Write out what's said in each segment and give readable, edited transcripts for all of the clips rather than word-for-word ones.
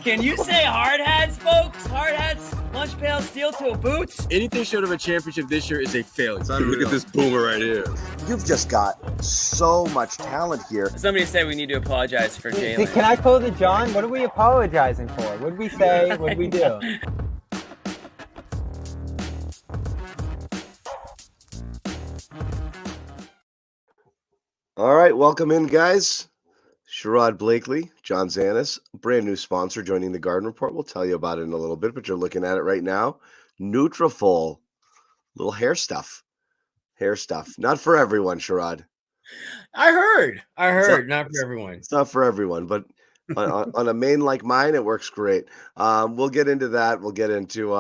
Can you say hard hats, folks? Hard hats, lunch pails, steel toe boots. Anything short of a championship this year is a failure. Look at this boomer right here. You've just got so much talent here. Somebody said we need to apologize for Jalen. Can I close it, John? What are we apologizing for? What did we say? What did we do? All right, welcome in, guys. Sherrod Blakely, John Zannis, brand new sponsor joining the Garden Report. We'll tell you about it in a little bit, but you're looking at it right now. Nutrafol, little hair stuff. Not for everyone, Sherrod. I heard. Not for everyone. It's not for everyone, but on a main like mine, it works great. We'll get into that. We'll get into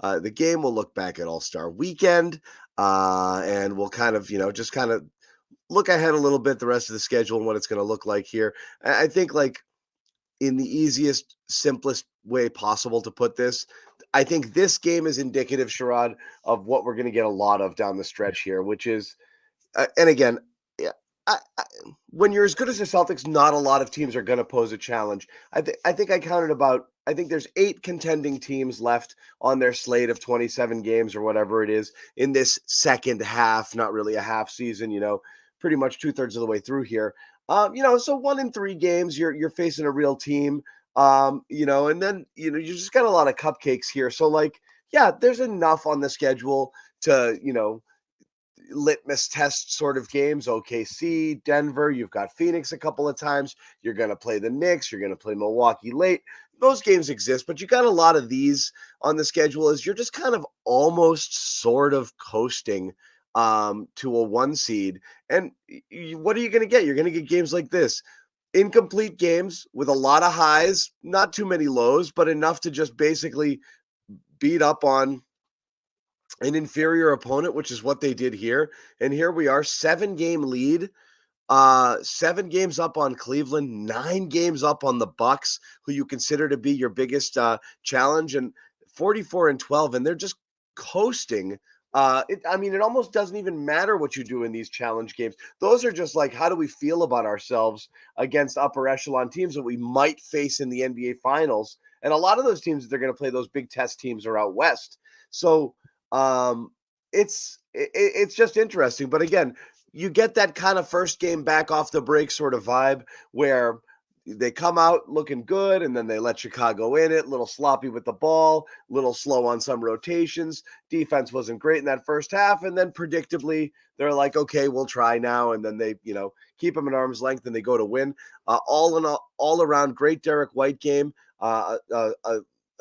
the game. We'll look back at All-Star Weekend, and we'll kind of look ahead a little bit, the rest of the schedule and what it's going to look like here. I think, like, in the easiest, simplest way possible to put this, I think this game is indicative, Sherrod, of what we're going to get a lot of down the stretch here, which is, and again, when you're as good as the Celtics, not a lot of teams are going to pose a challenge. I think I counted I think there's 8 contending teams left on their slate of 27 games or whatever it is in this second half, not really a half season, pretty much 2/3 of the way through here. So 1 in 3 games, you're facing a real team, and then, you just got a lot of cupcakes here. So, like, yeah, there's enough on the schedule to, litmus test sort of games. OKC, Denver, you've got Phoenix a couple of times. You're going to play the Knicks. You're going to play Milwaukee late. Those games exist, but you got a lot of these on the schedule as you're just kind of almost sort of coasting to a 1 seed. And what are you going to get? You're going to get games like this. Incomplete games with a lot of highs, not too many lows, but enough to just basically beat up on an inferior opponent, which is what they did here. And here we are, 7-game lead, 7 games up on Cleveland, 9 games up on the Bucks, who you consider to be your biggest challenge, and 44-12, and they're just coasting. It almost doesn't even matter what you do in these challenge games. Those are just like, how do we feel about ourselves against upper echelon teams that we might face in the NBA Finals? And a lot of those teams that they're going to play, those big test teams, are out west. So it's just interesting. But again, you get that kind of first game back off the break sort of vibe where they come out looking good, and then they let Chicago in it, a little sloppy with the ball, a little slow on some rotations. Defense wasn't great in that first half, and then predictably, they're like, okay, we'll try now, and then they, keep them at arm's length, and they go to win. All around, great Derek White game, a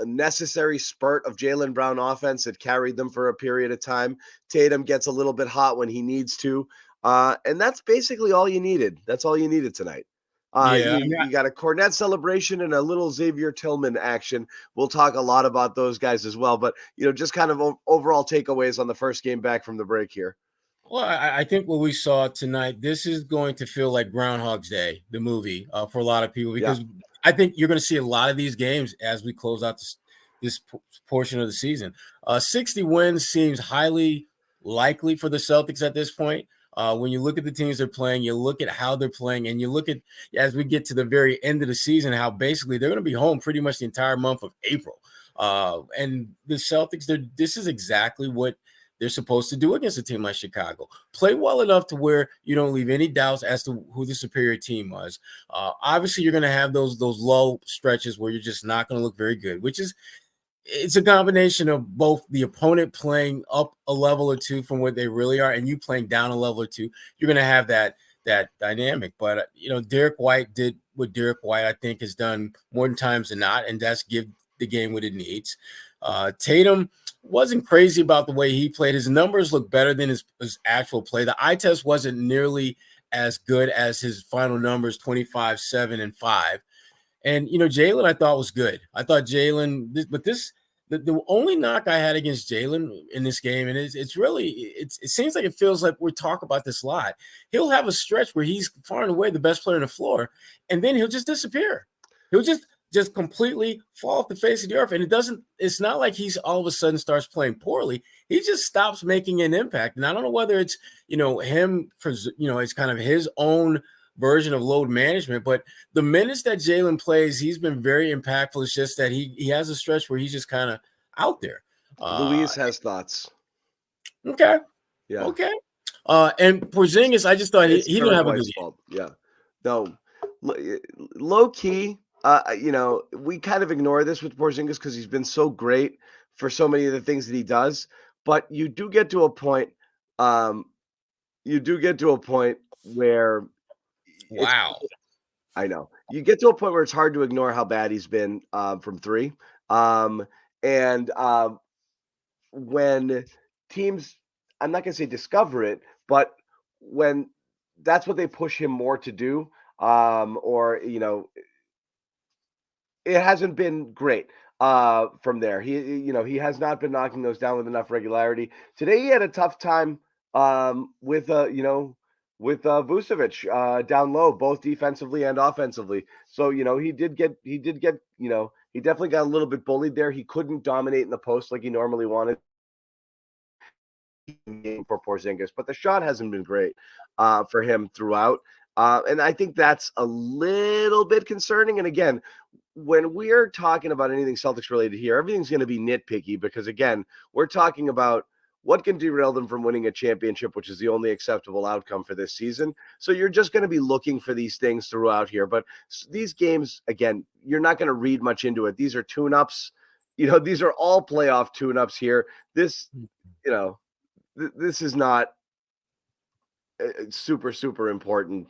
necessary spurt of Jaylen Brown offense that carried them for a period of time. Tatum gets a little bit hot when he needs to, and that's basically all you needed. That's all you needed tonight. You got a Cornet celebration and a little Xavier Tillman action. We'll talk a lot about those guys as well, but just kind of overall takeaways on the first game back from the break here. Well, I think what we saw tonight, this is going to feel like Groundhog's Day, the movie, for a lot of people, because I think you're going to see a lot of these games as we close out this portion of the season. 60 wins seems highly likely for the Celtics at this point. When you look at the teams they're playing, you look at how they're playing, and you look at, as we get to the very end of the season, how basically they're going to be home pretty much the entire month of April. And the Celtics, this is exactly what they're supposed to do against a team like Chicago. Play well enough to where you don't leave any doubts as to who the superior team was. Obviously, you're going to have those low stretches where you're just not going to look very good, it's a combination of both the opponent playing up a level or two from what they really are and you playing down a level or two. You're going to have that dynamic. But, Derek White did what Derek White, I think, has done more times than not, and that's give the game what it needs. Tatum wasn't crazy about the way he played. His numbers look better than his actual play. The eye test wasn't nearly as good as his final numbers, 25, 7, and 5. And, Jalen, I thought was good. I thought Jalen, but the only knock I had against Jalen in this game, and it seems like it feels like we talk about this a lot. He'll have a stretch where he's far and away the best player on the floor, and then he'll just disappear. He'll just completely fall off the face of the earth. And it's not like he's all of a sudden starts playing poorly. He just stops making an impact. And I don't know whether it's, him, it's kind of his own version of load management. But the minutes that Jalen plays, he's been very impactful. It's just that he has a stretch where he's just kind of out there. Luis has thoughts. Okay. Yeah. Okay. And Porzingis, I just thought he didn't have a good game. Yeah. No, low key, we kind of ignore this with Porzingis because he's been so great for so many of the things that he does. But you do get to a point. Where. Wow. I know. You get to a point where it's hard to ignore how bad he's been from three. When teams, I'm not going to say discover it, but when that's what they push him more to do, it hasn't been great from there. He has not been knocking those down with enough regularity. Today he had a tough time with Vucevic down low, both defensively and offensively. So, he definitely got a little bit bullied there. He couldn't dominate in the post like he normally wanted for Porzingis, but the shot hasn't been great for him throughout. And I think that's a little bit concerning. And again, when we're talking about anything Celtics related here, everything's going to be nitpicky because, again, we're talking about what can derail them from winning a championship, which is the only acceptable outcome for this season. So you're just going to be looking for these things throughout here. But these games, again, you're not going to read much into it. These are tune-ups. These are all playoff tune-ups here. This is not a super, super important,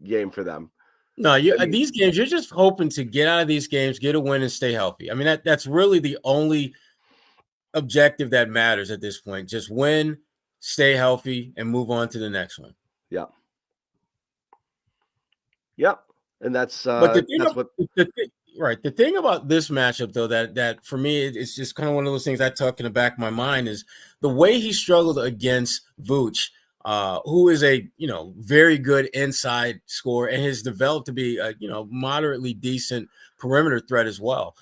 game for them. No, these games, you're just hoping to get out of these games, get a win, and stay healthy. I mean, that's really the only objective that matters at this point. Just win, stay healthy, and move on to the next one. Yeah. Yep. And that's the thing about this matchup, though, that for me, it's just kind of one of those things I tuck in the back of my mind is the way he struggled against Vooch, who is a very good inside scorer and has developed to be a moderately decent perimeter threat as well.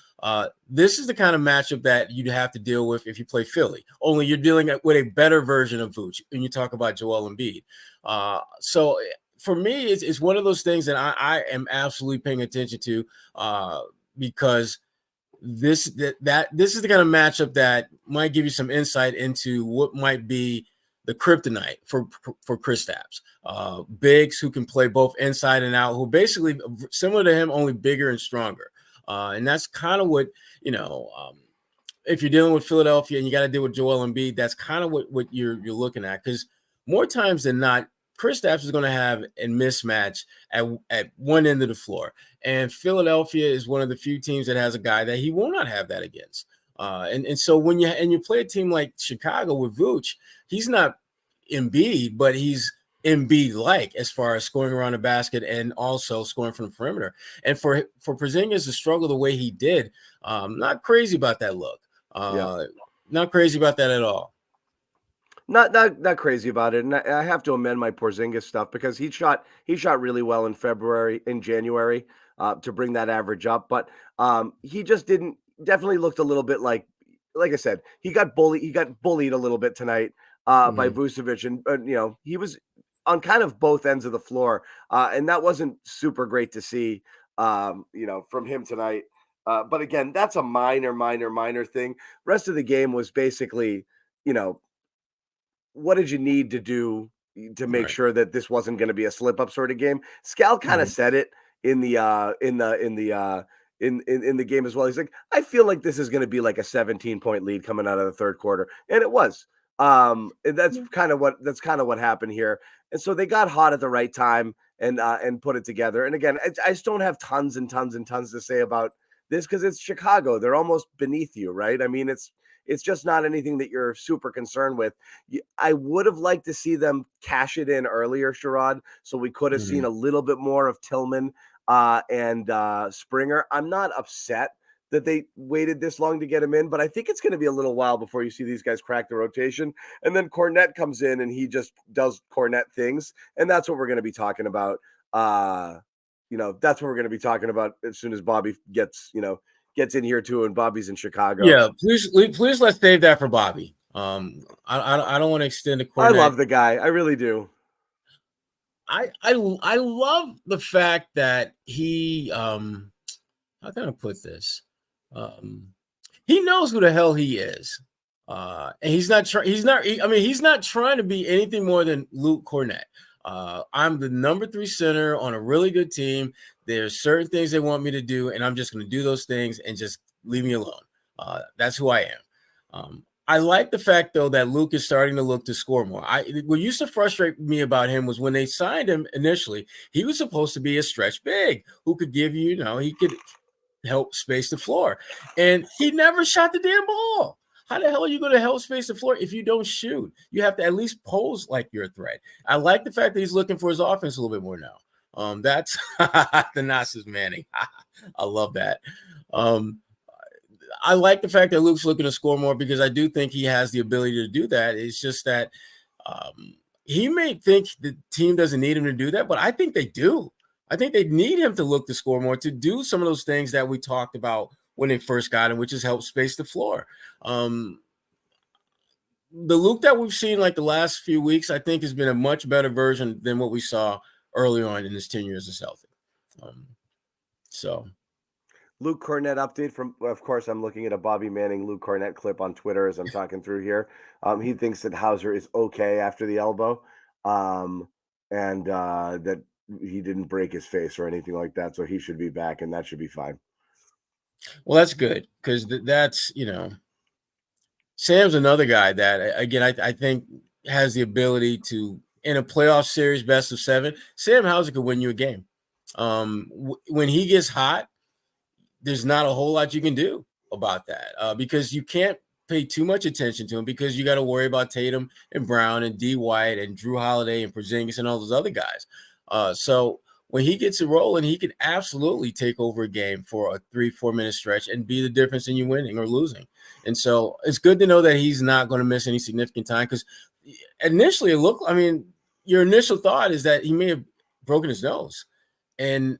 This is the kind of matchup that you'd have to deal with if you play Philly. Only you're dealing with a better version of Vooch, and you talk about Joel Embiid. So for me, it's one of those things that I am absolutely paying attention to because this is the kind of matchup that might give you some insight into what might be the kryptonite for Kristaps. Bigs who can play both inside and out, who basically similar to him, only bigger and stronger. And that's kind of what, if you're dealing with Philadelphia and you got to deal with Joel Embiid, that's kind of what you're looking at. Because more times than not, Kristaps is going to have a mismatch at one end of the floor. And Philadelphia is one of the few teams that has a guy that he will not have that against. And so when you play a team like Chicago with Vooch, he's not Embiid, but he's Embiid-like as far as scoring around the basket and also scoring from the perimeter. And for Porzingis to struggle the way he did, not crazy about that look. Not crazy about that at all. Not crazy about it. And I have to amend my Porzingis stuff because he shot really well in January to bring that average up. But he just definitely looked a little bit like I said, he got bullied a little bit tonight by Vucevic. And he was on kind of both ends of the floor. And that wasn't super great to see, from him tonight. But again, that's a minor thing. Rest of the game was basically, what did you need to do to make sure that this wasn't going to be a slip up sort of game? Scal kind of said it in the game as well. He's like, I feel like this is going to be like a 17-point lead coming out of the third quarter. And it was. And that's kind of what happened here. And so they got hot at the right time and put it together. And again, I just don't have tons and tons and tons to say about this because it's Chicago. They're almost beneath you, right? I mean, it's just not anything that you're super concerned with. I would have liked to see them cash it in earlier, Sherrod, so we could have seen a little bit more of Tillman and Springer. I'm not upset that they waited this long to get him in, but I think it's going to be a little while before you see these guys crack the rotation. And then Cornette comes in and he just does Cornette things. And that's what we're going to be talking about. That's what we're going to be talking about as soon as Bobby gets in here too. And Bobby's in Chicago. Yeah. Please let's save that for Bobby. I don't want to extend the Cornette. I love the guy. I really do. I love the fact that he how can I put this? He knows who the hell he is. And he's not trying to be anything more than Luke Cornett. I'm the number 3 center on a really good team. There's certain things they want me to do, and I'm just going to do those things and just leave me alone. That's who I am. I like the fact, though, that Luke is starting to look to score more. What used to frustrate me about him was when they signed him initially, he was supposed to be a stretch big who could give you, he could help space the floor. And he never shot the damn ball. How the hell are you going to help space the floor if you don't shoot? You have to at least pose like you're a threat. I like the fact that he's looking for his offense a little bit more now. That's the Nazis Manning. I love that. I like the fact that Luke's looking to score more because I do think he has the ability to do that. It's just that he may think the team doesn't need him to do that, but I think they do. I think they need him to look to score more, to do some of those things that we talked about when they first got him, which is help space the floor. The Luke that we've seen like the last few weeks, I think has been a much better version than what we saw early on in his tenure as a Celtic. Luke Cornett update from, of course, I'm looking at a Bobby Manning Luke Cornett clip on Twitter as I'm talking through here. He thinks that Hauser is okay after the elbow, and that he didn't break his face or anything like that, so he should be back, and that should be fine. Well, that's good because that's, Sam's another guy that, again, I think has the ability to, in a playoff series, best of 7, Sam Hauser could win you a game. When he gets hot, there's not a whole lot you can do about that because you can't pay too much attention to him because you got to worry about Tatum and Brown and D. White and Drew Holiday and Porzingis and all those other guys. So when he gets a rolling, he can absolutely take over a game for a 3-4 minute stretch and be the difference in you winning or losing. And so it's good to know that he's not going to miss any significant time because initially your initial thought is that he may have broken his nose. And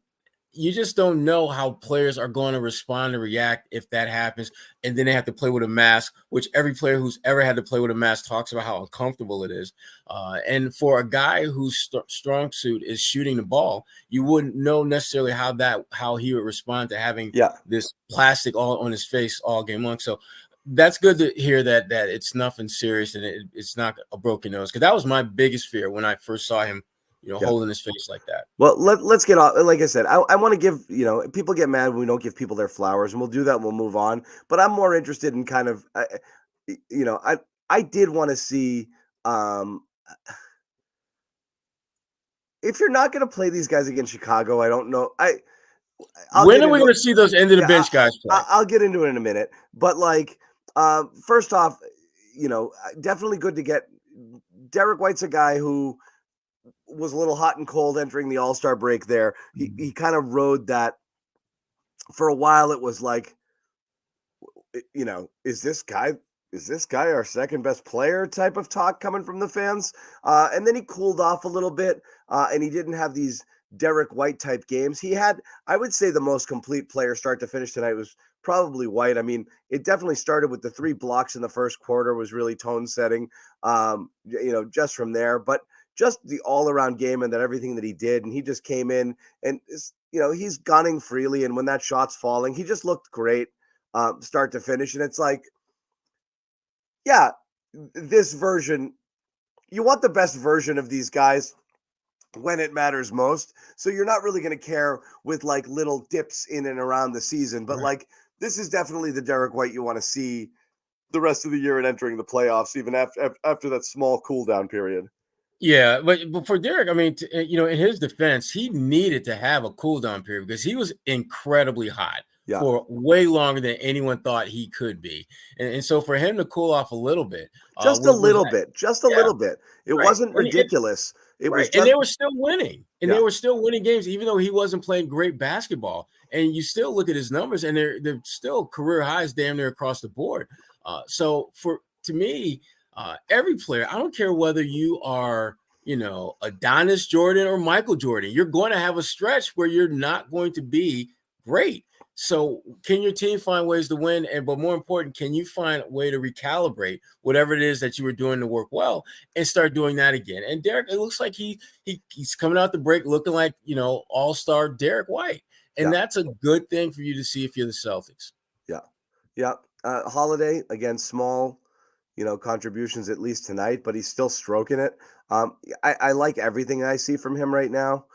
you just don't know how players are going to respond and react if that happens. And then they have to play with a mask, which every player who's ever had to play with a mask talks about how uncomfortable it is. And for a guy whose strong suit is shooting the ball, you wouldn't know necessarily how he would respond to having this plastic all on his face all game long. So that's good to hear that it's nothing serious and it's not a broken nose. Because that was my biggest fear when I first saw him holding his face like that. Well, let's get off. Like I said, I want to give, people get mad when we don't give people their flowers, and we'll do that and we'll move on. But I'm more interested in kind of, I did want to see, if you're not going to play these guys against Chicago, I don't know. When are we going to see those end of the bench guys play? I'll get into it in a minute. But first off, definitely good to get Derek White's a guy who was a little hot and cold entering the All-Star break there. He kind of rode that for a while. It was like, is this guy our second best player type of talk coming from the fans? And then he cooled off a little bit and he didn't have these Derek White type games. He had, I would say, the most complete player start to finish tonight was probably White. I mean, it definitely started with the 3 blocks in the first quarter was really tone setting, just from there. But just the all-around game and that everything that he did, and he just came in and he's gunning freely, and when that shot's falling, he just looked great, start to finish. And it's like, this version, you want the best version of these guys when it matters most. So you're not really going to care with like little dips in and around the season, but this is definitely the Derek White you want to see the rest of the year and entering the playoffs, even after that small cool down period. Yeah, but for Derek, I mean, in his defense, he needed to have a cool down period because he was incredibly hot for way longer than anyone thought he could be. And so for him to cool off a little bit. Just a little bit. It wasn't ridiculous. It was and they were still winning. And they were still winning games, even though he wasn't playing great basketball. And you still look at his numbers, and they're still career highs damn near across the board. To me, every player, I don't care whether you are, Adonis Jordan or Michael Jordan, you're going to have a stretch where you're not going to be great. So can your team find ways to win? But more important, can you find a way to recalibrate whatever it is that you were doing to work well and start doing that again? And Derek, it looks like he's coming out the break looking like, all-star Derek White. And that's a good thing for you to see if you're the Celtics. Yeah. Yeah. Holiday, again, small, contributions at least tonight, but he's still stroking it. I like everything I see from him right now,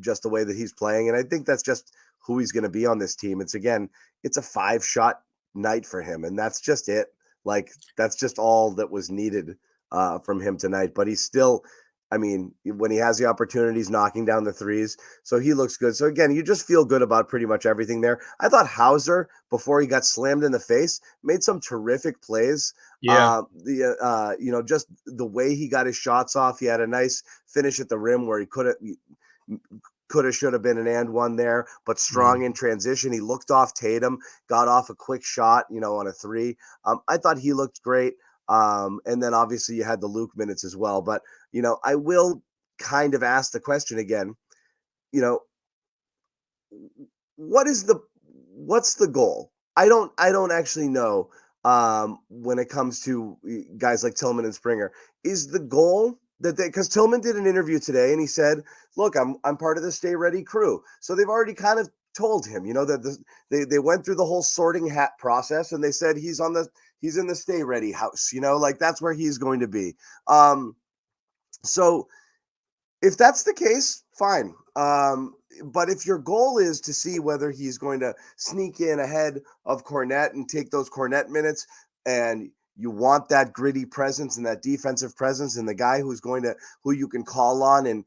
just the way that he's playing. And I think that's just who he's going to be on this team. It's a 5-shot night for him. And that's just it. Like, that's just all that was needed from him tonight. But he's still, when he has the opportunities, knocking down the threes. So he looks good. So again, you just feel good about pretty much everything there. I thought Hauser, before he got slammed in the face, made some terrific plays. Yeah. Just the way he got his shots off. He had a nice finish at the rim where he should have been an and one there, but strong in transition. He looked off Tatum, got off a quick shot, on a three. I thought he looked great. And then obviously you had the Luke minutes as well. But, I will kind of ask the question again, what's the goal? I don't actually know when it comes to guys like Tillman and Springer. Is the goal because Tillman did an interview today and he said, look, I'm part of the Stay Ready crew. So they've already kind of told him, that they went through the whole sorting hat process and they said he's in the Stay Ready house, that's where he's going to be. So if that's the case, fine. But if your goal is to see whether he's going to sneak in ahead of Kornet and take those Kornet minutes, and you want that gritty presence and that defensive presence and the guy who you can call on, and,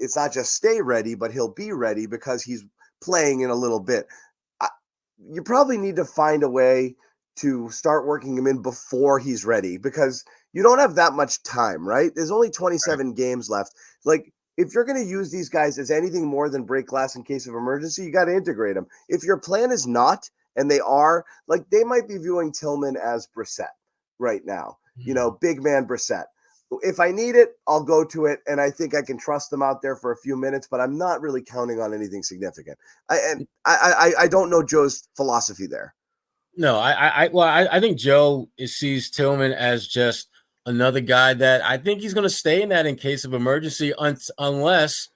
it's not just stay ready, but he'll be ready because he's playing in a little bit. You probably need to find a way to start working him in before he's ready, because you don't have that much time, right? There's only 27 games left. Like, if you're going to use these guys as anything more than break glass in case of emergency, you got to integrate them. If your plan is not, and they are, they might be viewing Tillman as Brissett right now, big man Brissett. If I need it, I'll go to it, and I think I can trust them out there for a few minutes, but I'm not really counting on anything significant. I don't know Joe's philosophy there. No, I think Joe sees Tillman as just another guy that I think he's going to stay in that in case of emergency, unless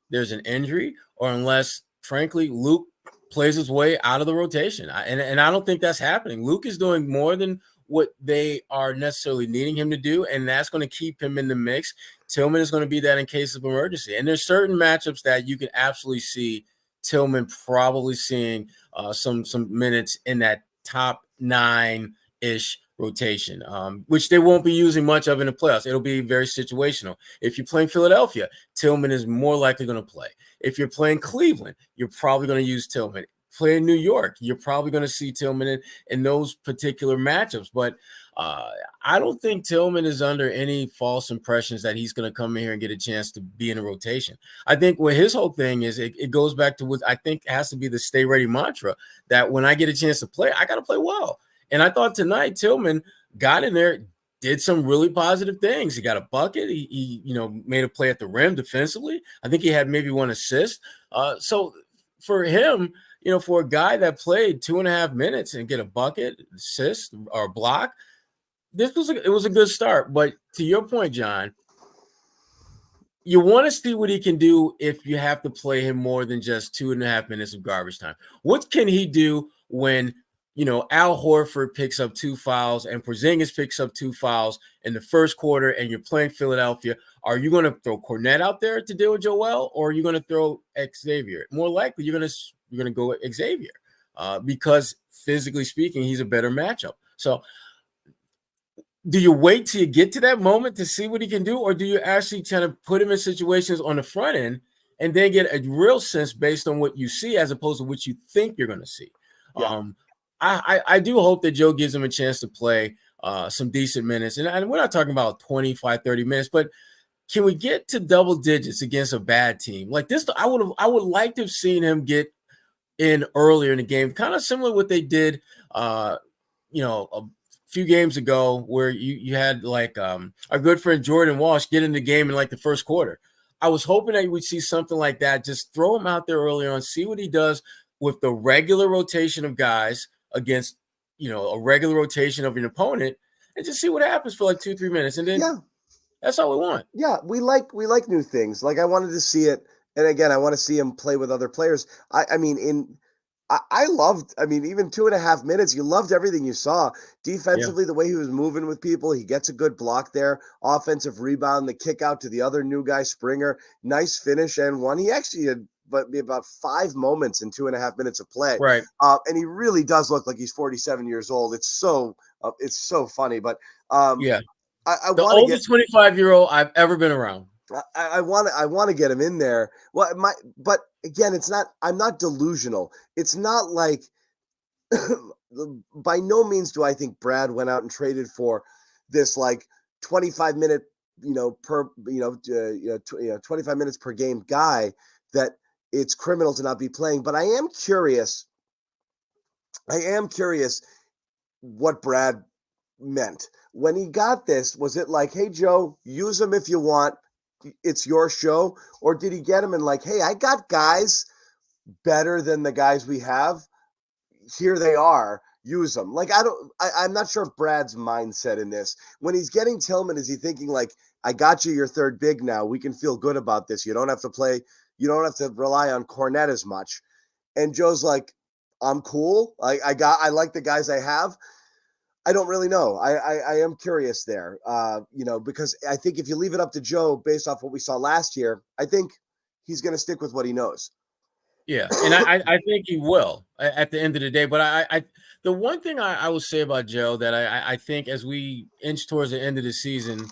there's an injury or unless, frankly, Luke plays his way out of the rotation. And I don't think that's happening. Luke is doing more than what they are necessarily needing him to do, and that's going to keep him in the mix. Tillman is going to be that in case of emergency. And there's certain matchups that you can absolutely see Tillman probably seeing some minutes in that top 9-ish rotation, which they won't be using much of in the playoffs. It'll be very situational. If you're playing Philadelphia, Tillman is more likely going to play. If you're playing Cleveland, you're probably going to use Tillman. Playing New York, you're probably going to see Tillman in those particular matchups. But I don't think Tillman is under any false impressions that he's going to come in here and get a chance to be in a rotation. I think what his whole thing is, it goes back to what I think has to be the stay ready mantra, that when I get a chance to play, I got to play well. And I thought tonight Tillman got in there, did some really positive things. He got a bucket. He made a play at the rim defensively. I think he had maybe one assist. So for him, for a guy that played 2.5 minutes and get a bucket, assist, or block, it was a good start. But to your point, John, you want to see what he can do if you have to play him more than just 2.5 minutes of garbage time. What can he do when Al Horford picks up 2 fouls and Porzingis picks up 2 fouls in the first quarter and you're playing Philadelphia? Are you going to throw Kornet out there to deal with Joel, or are you going to throw Xavier? More likely, you're going to go with Xavier because physically speaking, he's a better matchup. So do you wait till you get to that moment to see what he can do, or do you actually kind of put him in situations on the front end and then get a real sense based on what you see as opposed to what you think you're going to see? Yeah. I do hope that Joe gives him a chance to play some decent minutes. And we're not talking about 25, 30 minutes, but can we get to double digits against a bad team? Like this, I would like to have seen him get in earlier in the game, kind of similar to what they did, a few games ago where you had like our good friend Jordan Walsh get in the game in like the first quarter. I was hoping that we'd see something like that. Just throw him out there early on, see what he does with the regular rotation of guys against, a regular rotation of an opponent, and just see what happens for like 2-3 minutes. And then that's all we want. Yeah, we like new things. Like I wanted to see it, and again, I want to see him play with other players. I loved, even 2.5 minutes, you loved everything you saw. Defensively, the way he was moving with people, he gets a good block there. Offensive rebound, the kick out to the other new guy, Springer. Nice finish and one. He actually had about 5 moments in 2.5 minutes of play. Right. And he really does look like he's 47 years old. It's so funny. But I the oldest 25-year-old I've ever been around. I want to get him in there. Well, but again, it's not. I'm not delusional. It's not like. By no means do I think Brad went out and traded for this like 25-minute, 25 minutes per game guy that it's criminal to not be playing. But I am curious what Brad meant when he got this. Was it like, hey Joe, use him if you want, it's your show? Or did he get him and like, hey, I got guys better than the guys we have, here they are, use them? Like, I'm not sure Brad's mindset in this. When he's getting Tillman, is he thinking like, I got you your third big now, we can feel good about this, you don't have to rely on Cornette as much? And Joe's like, I'm cool, I like the guys I have. I don't really know. I am curious there, because I think if you leave it up to Joe based off what we saw last year, I think he's going to stick with what he knows. Yeah, and I think he will at the end of the day. But I the one thing I will say about Joe that I think as we inch towards the end of the season,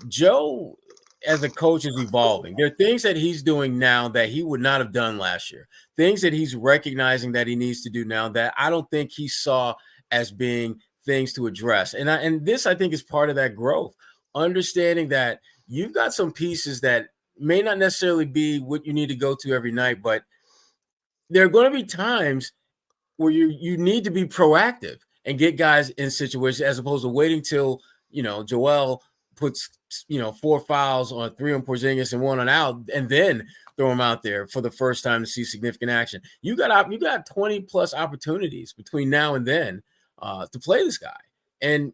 Joe as a coach is evolving. There are things that he's doing now that he would not have done last year. Things that he's recognizing that he needs to do now that I don't think he saw as being things to address. And this, I think, is part of that growth. Understanding that you've got some pieces that may not necessarily be what you need to go to every night, but there are going to be times where you need to be proactive and get guys in situations as opposed to waiting till, Joel puts, 4 fouls on 3 on Porzingis and 1 on Al, and then throw him out there for the first time to see significant action. You got 20 plus opportunities between now and then to play this guy, and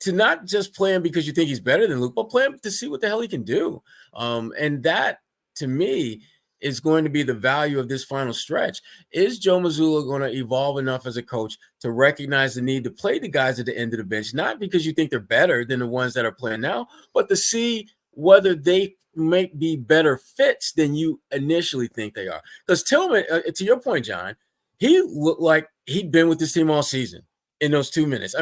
to not just play him because you think he's better than Luke, but play him to see what the hell he can do. And that, to me, is going to be the value of this final stretch. Is Joe Mazzulla going to evolve enough as a coach to recognize the need to play the guys at the end of the bench, not because you think they're better than the ones that are playing now, but to see whether they might be better fits than you initially think they are? Because Tillman, to your point, John, he looked like he'd been with this team all season. In those 2 minutes,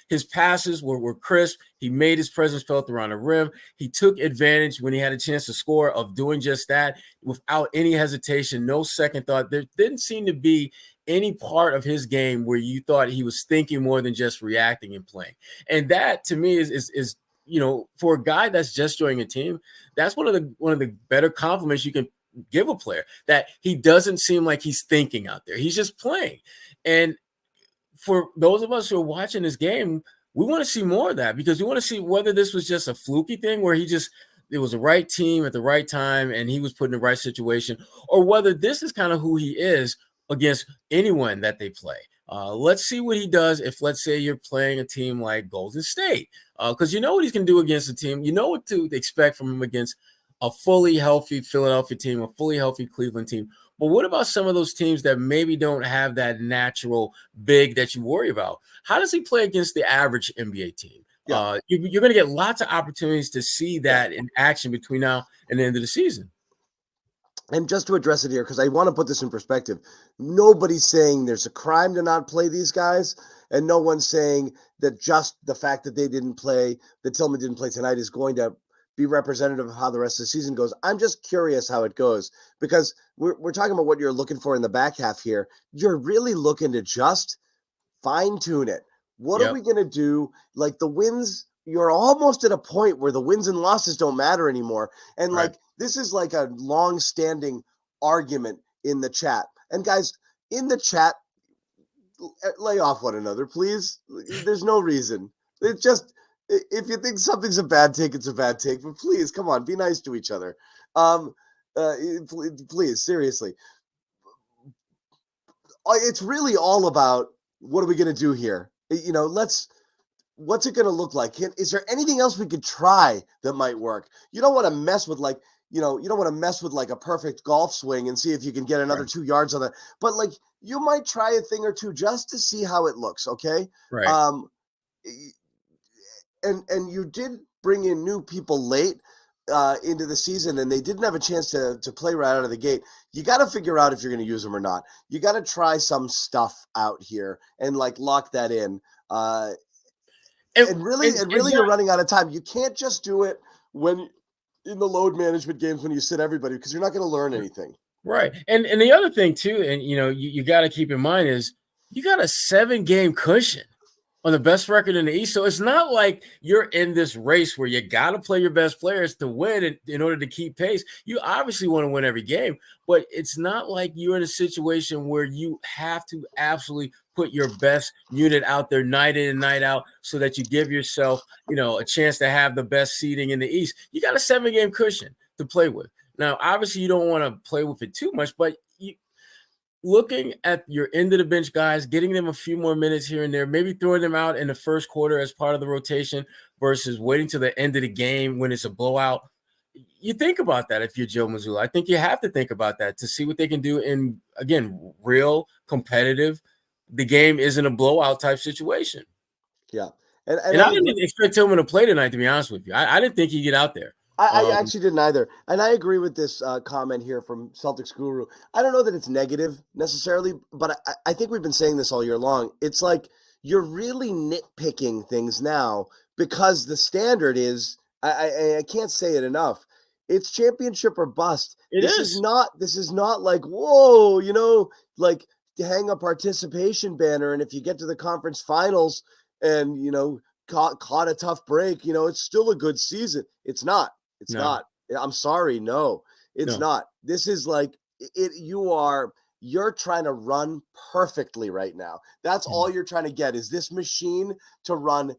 his passes were crisp. He made his presence felt around the rim. He took advantage when he had a chance to score of doing just that without any hesitation, no second thought. There didn't seem to be any part of his game where you thought he was thinking more than just reacting and playing. And that, to me, is for a guy that's just joining a team, that's one of the better compliments you can give a player, that he doesn't seem like he's thinking out there. He's just playing. And for those of us who are watching this game, we want to see more of that, because we want to see whether this was just a fluky thing where it was the right team at the right time and he was put in the right situation, or whether this is kind of who he is against anyone that they play. Let's see what he does if, let's say, you're playing a team like Golden State, because you know what he's going to do against a team. You know what to expect from him against a fully healthy Philadelphia team, a fully healthy Cleveland team. But what about some of those teams that maybe don't have that natural big that you worry about? How does he play against the average NBA team? Yeah. You're going to get lots of opportunities to see that in action between now and the end of the season. And just to address it here, because I want to put this in perspective, nobody's saying there's a crime to not play these guys, and no one's saying that just the fact that that Tillman didn't play tonight is going to be representative of how the rest of the season goes. I'm just curious how it goes, because we're talking about what you're looking for in the back half here. You're really looking to just fine tune it. What are we going to do? Like the wins, you're almost at a point where the wins and losses don't matter anymore. And like, this is like a long standing argument in the chat. And guys in the chat, lay off one another, please. There's no reason. if you think something's a bad take, it's a bad take. But please, come on, be nice to each other. Please, seriously. It's really all about what are we going to do here? What's it going to look like? Is there anything else we could try that might work? You don't want to mess with you don't want to mess with like a perfect golf swing and see if you can get another 2 yards on that. But like you might try a thing or two just to see how it looks. Okay. Right. And you did bring in new people late into the season, and they didn't have a chance to play right out of the gate. You got to figure out if you're going to use them or not. You got to try some stuff out here and like lock that in. And really, you're running out of time. You can't just do it when in the load management games when you sit everybody, because you're not going to learn anything. Right. And the other thing too, and you got to keep in mind is you got a 7-game cushion on the best record in the East. So it's not like you're in this race where you got to play your best players to win in order to keep pace. You obviously want to win every game, but it's not like you're in a situation where you have to absolutely put your best unit out there night in and night out so that you give yourself, a chance to have the best seeding in the East. You got a 7-game cushion to play with. Now, obviously you don't want to play with it too much, but looking at your end of the bench guys, getting them a few more minutes here and there, maybe throwing them out in the first quarter as part of the rotation versus waiting till the end of the game when it's a blowout. You think about that if you're Joe Mazzulla. I think you have to think about that to see what they can do in, again, real competitive. The game isn't a blowout type situation. Yeah. And I didn't expect Tillman to play tonight, to be honest with you. I didn't think he'd get out there. I actually didn't either. And I agree with this comment here from Celtics Guru. I don't know that it's negative necessarily, but I think we've been saying this all year long. It's like you're really nitpicking things now because the standard is, I can't say it enough, it's championship or bust. This is not like, whoa, like to hang a participation banner. And if you get to the conference finals and, caught a tough break, it's still a good season. It's not. It's not. I'm sorry. No, it's not. This is like it. You're trying to run perfectly right now. That's all you're trying to get is this machine to run,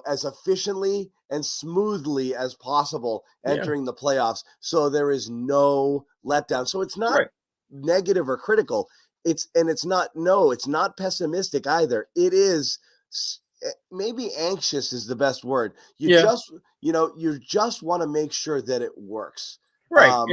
as efficiently and smoothly as possible entering the playoffs. So there is no letdown. So it's not negative or critical. It's not pessimistic either. It is maybe anxious is the best word. You just want to make sure that it works. Right. I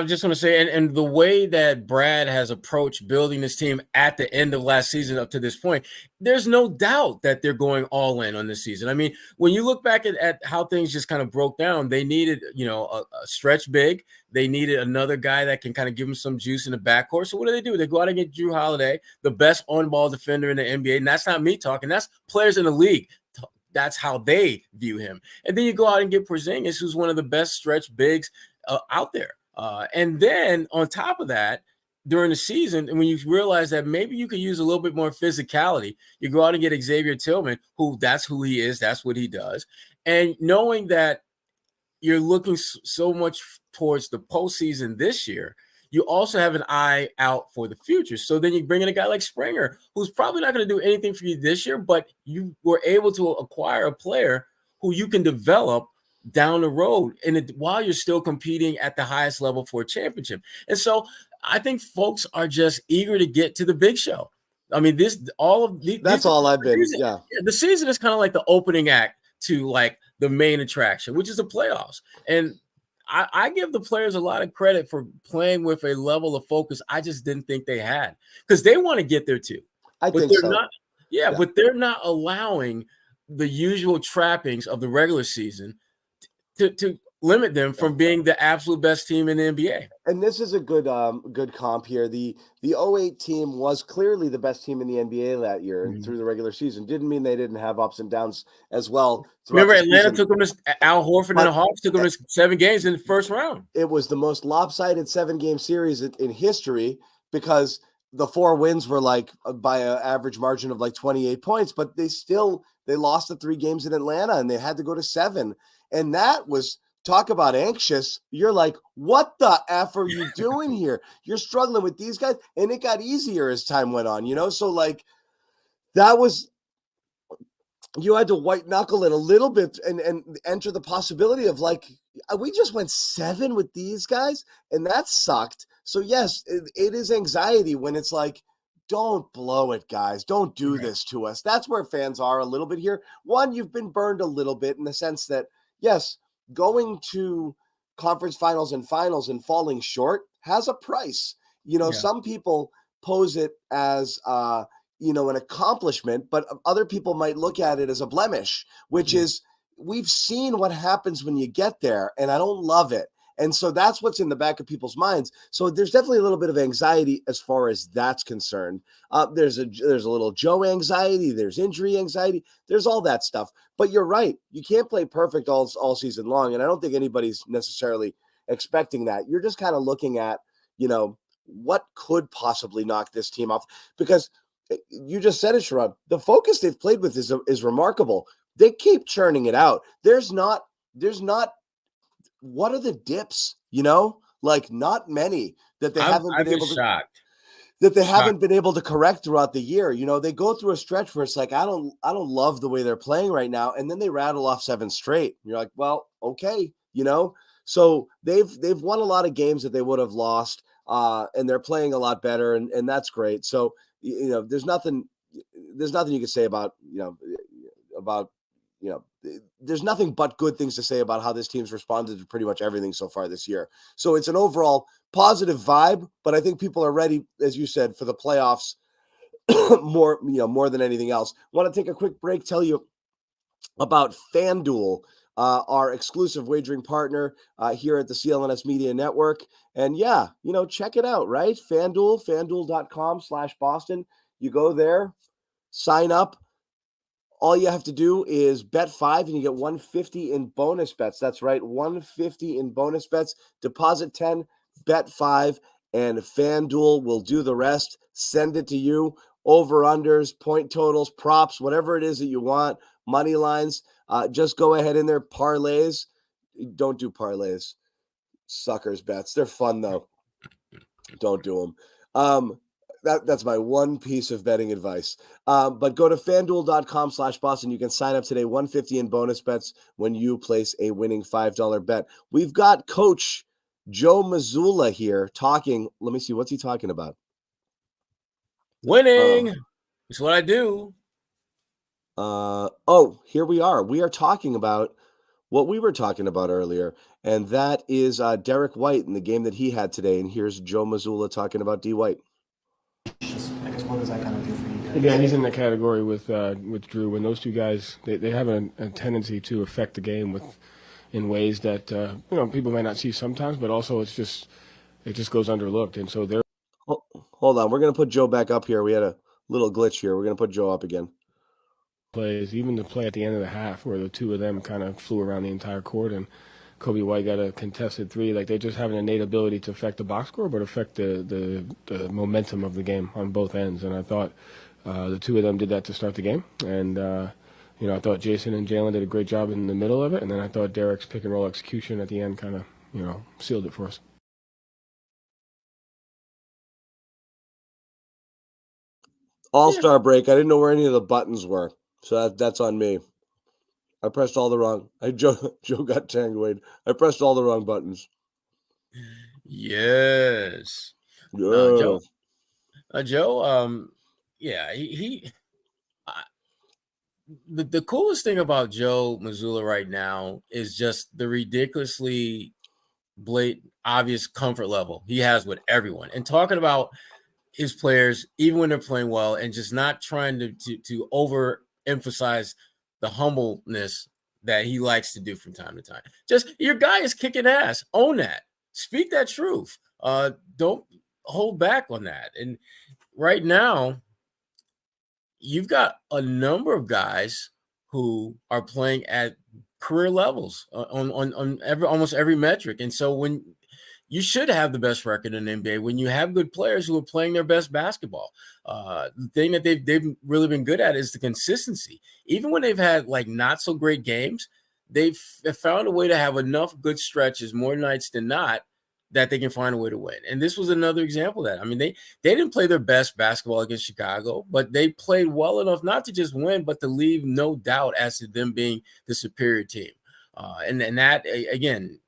just want to say, and the way that Brad has approached building this team at the end of last season up to this point, there's no doubt that they're going all in on this season. I mean, when you look back at how things just kind of broke down, they needed, a stretch big. They needed another guy that can kind of give them some juice in the backcourt. So what do? They go out and get Drew Holiday, the best on-ball defender in the NBA. And that's not me talking. That's players in the league. That's how they view him. And then you go out and get Porzingis, who's one of the best stretch bigs out there. And then on top of that, during the season, and when you realize that maybe you could use a little bit more physicality, you go out and get Xavier Tillman, that's who he is. That's what he does. And knowing that you're looking so much towards the postseason this year, you also have an eye out for the future. So then you bring in a guy like Springer, who's probably not going to do anything for you this year, but you were able to acquire a player who you can develop down the road while you're still competing at the highest level for a championship. And so I think folks are just eager to get to the big show. I mean, that's all I've been. The season is kind of like the opening act to like the main attraction, which is the playoffs. And I give the players a lot of credit for playing with a level of focus I just didn't think they had, because they want to get there too. But they're not allowing the usual trappings of the regular season to limit them from being the absolute best team in the NBA. And this is a good comp here. The 08 team was clearly the best team in the NBA that year through the regular season. Didn't mean they didn't have ups and downs as well. Remember, Atlanta took them to Al Horford and the Hawks took them to 7 games in the first round. It was the most lopsided 7-game series in history because the 4 wins were like by an average margin of like 28 points, but they lost the 3 games in Atlanta and they had to go to 7. And that was, talk about anxious. You're like, what the F are you doing here? You're struggling with these guys. And it got easier as time went on, So like, that was you had to white knuckle it a little bit and enter the possibility of like, we just went 7 with these guys and that sucked. So yes, it is anxiety when it's like, don't blow it, guys. Don't do this to us. That's where fans are a little bit here. One, you've been burned a little bit in the sense that, yes, going to conference finals and falling short has a price. Some people pose it as, an accomplishment, but other people might look at it as a blemish, which is, we've seen what happens when you get there, and I don't love it. And so that's what's in the back of people's minds. So there's definitely a little bit of anxiety as far as that's concerned. There's a little Joe anxiety. There's injury anxiety. There's all that stuff. But you're right. You can't play perfect all season long. And I don't think anybody's necessarily expecting that. You're just kind of looking at, what could possibly knock this team off? Because you just said it, Sherrod. The focus they've played with is remarkable. They keep churning it out. There's not what are the dips? Like not many that they haven't been able to haven't been able to correct throughout the year. They go through a stretch where it's like, I don't love the way they're playing right now, and then they rattle off 7 straight. You're like, well, okay, So they've won a lot of games that they would have lost, and they're playing a lot better, and that's great. So there's nothing you can say about there's nothing but good things to say about how this team's responded to pretty much everything so far this year. So it's an overall positive vibe, but I think people are ready, as you said, for the playoffs more than anything else. Want to take a quick break, tell you about FanDuel, our exclusive wagering partner here at the CLNS Media Network. And check it out, right? FanDuel.com/Boston. You go there, sign up. All you have to do is bet 5 and you get $150 in bonus bets. That's right, $150 in bonus bets. Deposit 10, bet 5, and FanDuel will do the rest. Send it to you. Over-unders, point totals, props, whatever it is that you want, money lines. Just go ahead in there. Parlays. Don't do parlays. Suckers bets. They're fun, though. Don't do them. That's my one piece of betting advice. But go to FanDuel.com/Boston. You can sign up today. $150 in bonus bets when you place a winning $5 bet. We've got Coach Joe Mazzulla here talking. Let me see. What's he talking about? Winning. It's what I do. Here we are. We are talking about what we were talking about earlier, and that is Derek White in the game that he had today. And here's Joe Mazzulla talking about D. White. I guess, what does that kind of do for you guys? Again, he's in the category with Drew. When those two guys, they have a tendency to affect the game in ways that people might not see sometimes, but also it just goes underlooked. And so they're. Hold on, we're gonna put Joe back up here. We had a little glitch here. We're gonna put Joe up again. Plays, even the play at the end of the half where the two of them kind of flew around the entire court and Kobe White got a contested 3. Like, they just have an innate ability to affect the box score, but affect the momentum of the game on both ends. And I thought the two of them did that to start the game. And, I thought Jason and Jalen did a great job in the middle of it. And then I thought Derek's pick and roll execution at the end kind of, sealed it for us. All-star break. I didn't know where any of the buttons were. So that's on me. I pressed all the wrong. Joe got tangled. I pressed all the wrong buttons. Yes. Yeah. Joe. The coolest thing about Joe Mazzulla right now is just the ridiculously blatant, obvious comfort level he has with everyone, and talking about his players even when they're playing well, and just not trying to overemphasize the humbleness that he likes to do from time to time. Just, your guy is kicking ass. Own that. Speak that truth. Don't hold back on that. And right now, you've got a number of guys who are playing at career levels on almost every metric. And so when you should have the best record in the NBA when you have good players who are playing their best basketball. The thing that they've really been good at is the consistency. Even when they've had like not so great games, they've found a way to have enough good stretches more nights than not that they can find a way to win. And this was another example of that. I mean, they didn't play their best basketball against Chicago, but they played well enough not to just win, but to leave no doubt as to them being the superior team. And that, again,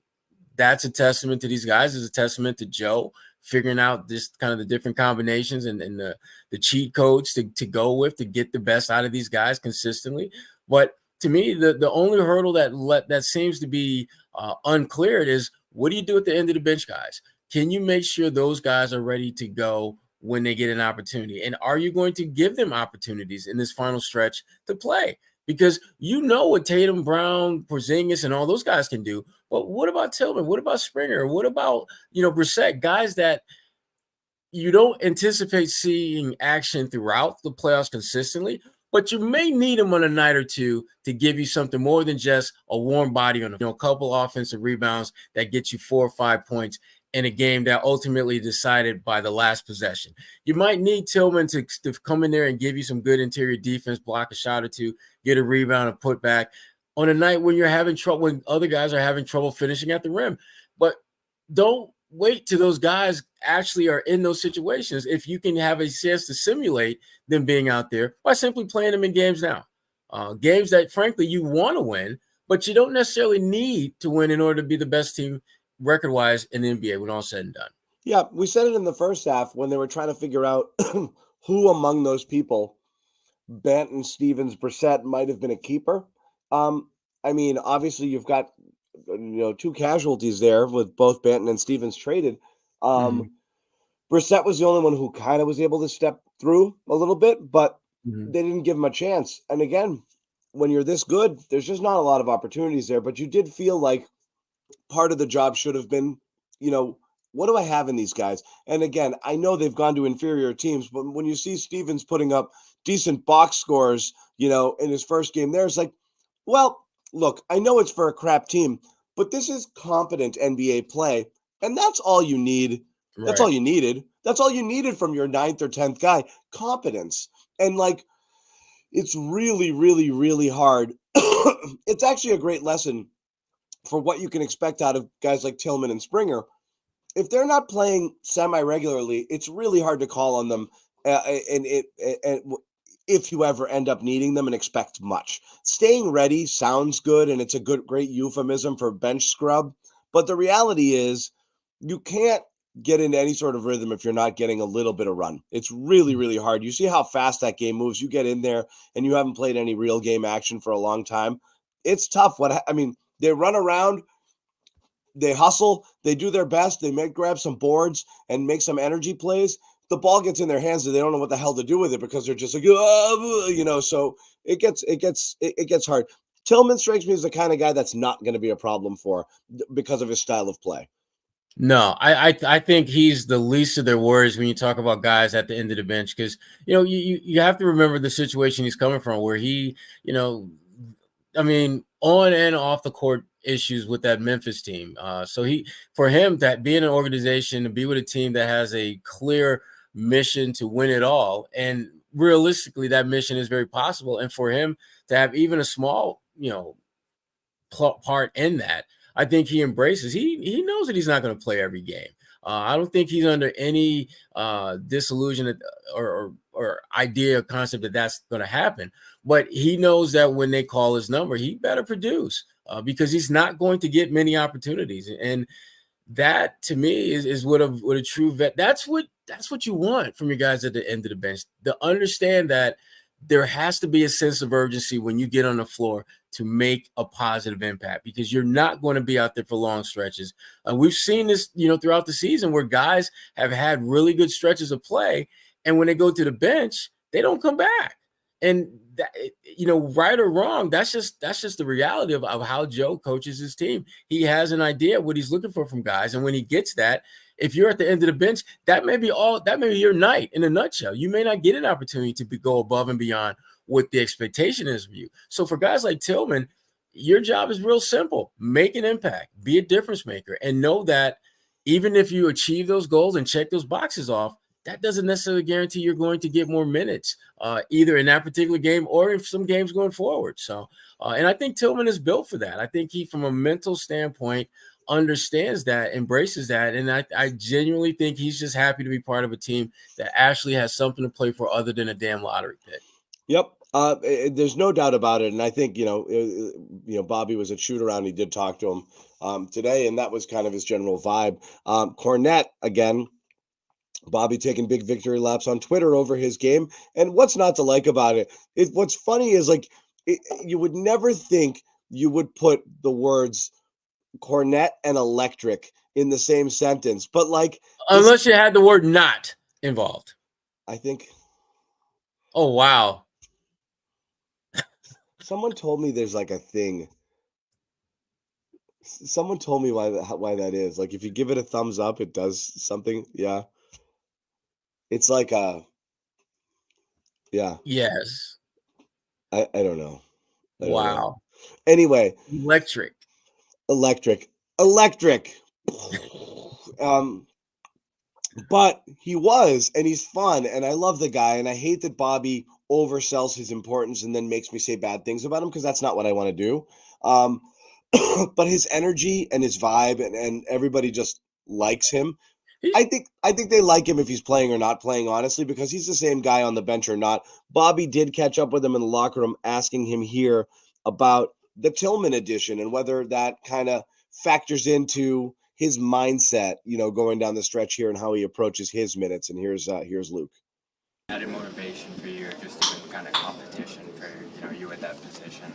that's a testament to these guys. It's a testament to Joe figuring out this kind of the different combinations and the cheat codes to go with to get the best out of these guys consistently. But to me, the only hurdle that seems to be uncleared is, what do you do at the end of the bench guys? Can you make sure those guys are ready to go when they get an opportunity? And are you going to give them opportunities in this final stretch to play? Because you know what Tatum, Brown, Porzingis, and all those guys can do. But what about Tillman? What about Springer? What about, Brissett? Guys that you don't anticipate seeing action throughout the playoffs consistently, but you may need them on a night or two to give you something more than just a warm body on a couple offensive rebounds that get you 4 or 5 points in a game that ultimately decided by the last possession. You might need Tillman to come in there and give you some good interior defense, block a shot or two, get a rebound and put back on a night when you're having trouble, when other guys are having trouble finishing at the rim. But don't wait till those guys actually are in those situations if you can have a chance to simulate them being out there by simply playing them in games now. Games that, frankly, you want to win, but you don't necessarily need to win in order to be the best team record-wise in the NBA when all said and done. Yeah, we said it in the first half when they were trying to figure out who among those people, Banton, Stevens, Brissett, might have been a keeper. I mean, obviously you've got two casualties there with both Banton and Stevens traded. Brissett was the only one who kind of was able to step through a little bit, but they didn't give him a chance. And again, when you're this good, there's just not a lot of opportunities there, but you did feel like part of the job should have been, what do I have in these guys? And again, I know they've gone to inferior teams, but when you see Stevens putting up decent box scores, in his first game there, it's like, well, look, I know it's for a crap team, but this is competent NBA play. And that's all you need. Right. That's all you needed. That's all you needed from your 9th or 10th guy, competence. And it's really, really, really hard. It's actually a great lesson for what you can expect out of guys like Tillman and Springer. If they're not playing semi-regularly, it's really hard to call on them. And if you ever end up needing them and expect much. Staying ready sounds good, and it's a great euphemism for bench scrub. But the reality is you can't get into any sort of rhythm if you're not getting a little bit of run. It's really, really hard. You see how fast that game moves. You get in there and you haven't played any real game action for a long time. It's tough. They run around, they hustle, they do their best, they grab some boards and make some energy plays. The ball gets in their hands and they don't know what the hell to do with it because they're just like, so it gets hard. Tillman strikes me as the kind of guy that's not going to be a problem for because of his style of play. No, I think he's the least of their worries when you talk about guys at the end of the bench, because, you have to remember the situation he's coming from where he, on and off the court issues with that Memphis team. So for him, that being an organization, to be with a team that has a clear mission to win it all, and realistically that mission is very possible, and for him to have even a small part in that, I think he embraces. He knows that he's not going to play every game. I don't think he's under any disillusion or idea or concept that that's going to happen, but he knows that when they call his number, he better produce because he's not going to get many opportunities. And that, to me, is what a true vet. That's what you want from your guys at the end of the bench, to understand that there has to be a sense of urgency when you get on the floor to make a positive impact, because you're not going to be out there for long stretches. We've seen this, throughout the season where guys have had really good stretches of play, and when they go to the bench, they don't come back. And that, right or wrong, that's just the reality of how Joe coaches his team. He has an idea of what he's looking for from guys, and when he gets that, if you're at the end of the bench, that may be your night in a nutshell. You may not get an opportunity to go above and beyond what the expectation is of you. So for guys like Tillman, your job is real simple: make an impact, be a difference maker, and know that even if you achieve those goals and check those boxes off, that doesn't necessarily guarantee you're going to get more minutes, either in that particular game or in some games going forward. So, and I think Tillman is built for that. I think he, from a mental standpoint, understands that, embraces that, and I genuinely think he's just happy to be part of a team that actually has something to play for other than a damn lottery pick. Yep. There's no doubt about it. And I think, Bobby was at shoot around. He did talk to him today, and that was kind of his general vibe. Cornette, again, Bobby taking big victory laps on Twitter over his game. And what's not to like about it? What's funny is you would never think you would put the words Cornette and electric in the same sentence, but unless you had the word not involved. I think. Oh, wow. Someone told me there's a thing. Someone told me why that is. If you give it a thumbs up, it does something. Yeah. It's yeah. Yes. I don't know. Wow. Anyway. Electric. But he was, and he's fun, and I love the guy, and I hate that Bobby oversells his importance and then makes me say bad things about him, because that's not what I want to do. But his energy and his vibe and everybody just likes him. I think they like him if he's playing or not playing, honestly, because he's the same guy on the bench or not. Bobby did catch up with him in the locker room, asking him here about the Tillman edition and whether that kind of factors into his mindset, going down the stretch here and how he approaches his minutes. And here's Luke. Added motivation for you, just a kind of competition for you at that position.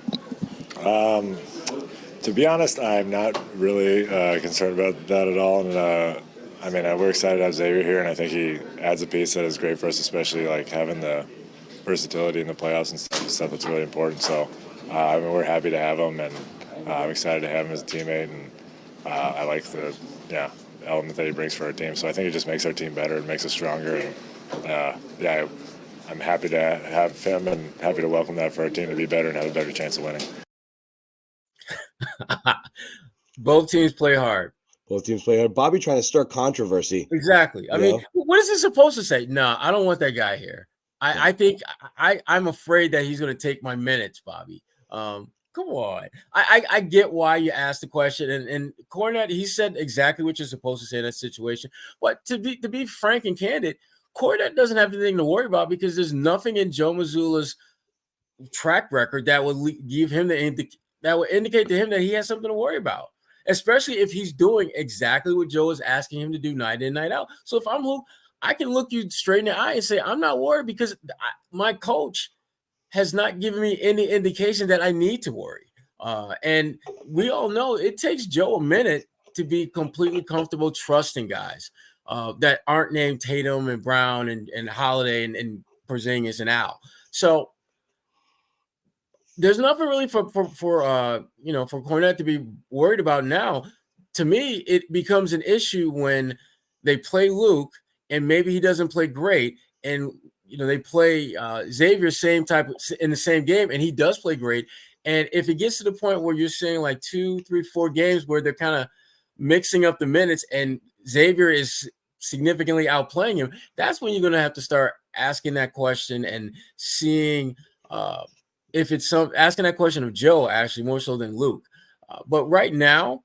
To be honest, I'm not really concerned about that at all. And we're excited to have Xavier here, and I think he adds a piece that is great for us, especially having the versatility in the playoffs and stuff that's really important. So, we're happy to have him, and I'm excited to have him as a teammate, and I like the element that he brings for our team. So I think it just makes our team better and makes us stronger. And I'm happy to have him and happy to welcome that for our team to be better and have a better chance of winning. Both teams play hard. Bobby trying to stir controversy. Exactly. I mean, what is it supposed to say? No, I don't want that guy here. I think I'm afraid that he's going to take my minutes, Bobby. Come on. I get why you asked the question. And Cornette, he said exactly what you're supposed to say in that situation. But to be frank and candid, Cornette doesn't have anything to worry about, because there's nothing in Joe Mazzulla's track record that would give him that would indicate to him that he has something to worry about, especially if he's doing exactly what Joe is asking him to do night in, night out. So if I'm Luke, I can look you straight in the eye and say, I'm not worried, because my coach has not given me any indication that I need to worry. And we all know it takes Joe a minute to be completely comfortable trusting guys that aren't named Tatum and Brown and Holiday and Porzingis and Al. So there's nothing really for Cornette to be worried about now. To me, it becomes an issue when they play Luke and maybe he doesn't play great, and they play Xavier in the same game, and he does play great. And if it gets to the point where you're seeing 2, 3, 4 games where they're kind of mixing up the minutes and Xavier is significantly outplaying him, that's when you're going to have to start asking that question and seeing if it's asking that question of Joe, actually, more so than Luke. But right now,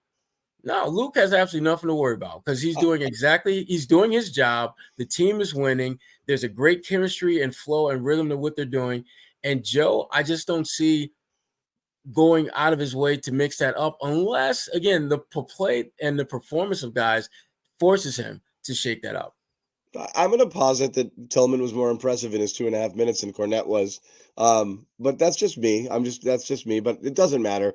no, Luke has absolutely nothing to worry about, because he's doing his job. The team is winning. There's a great chemistry and flow and rhythm to what they're doing. And Joe, I just don't see going out of his way to mix that up, unless, again, the play and the performance of guys forces him to shake that up. I'm going to posit that Tillman was more impressive in his 2.5 minutes than Cornette was. But that's just me. That's just me, but it doesn't matter.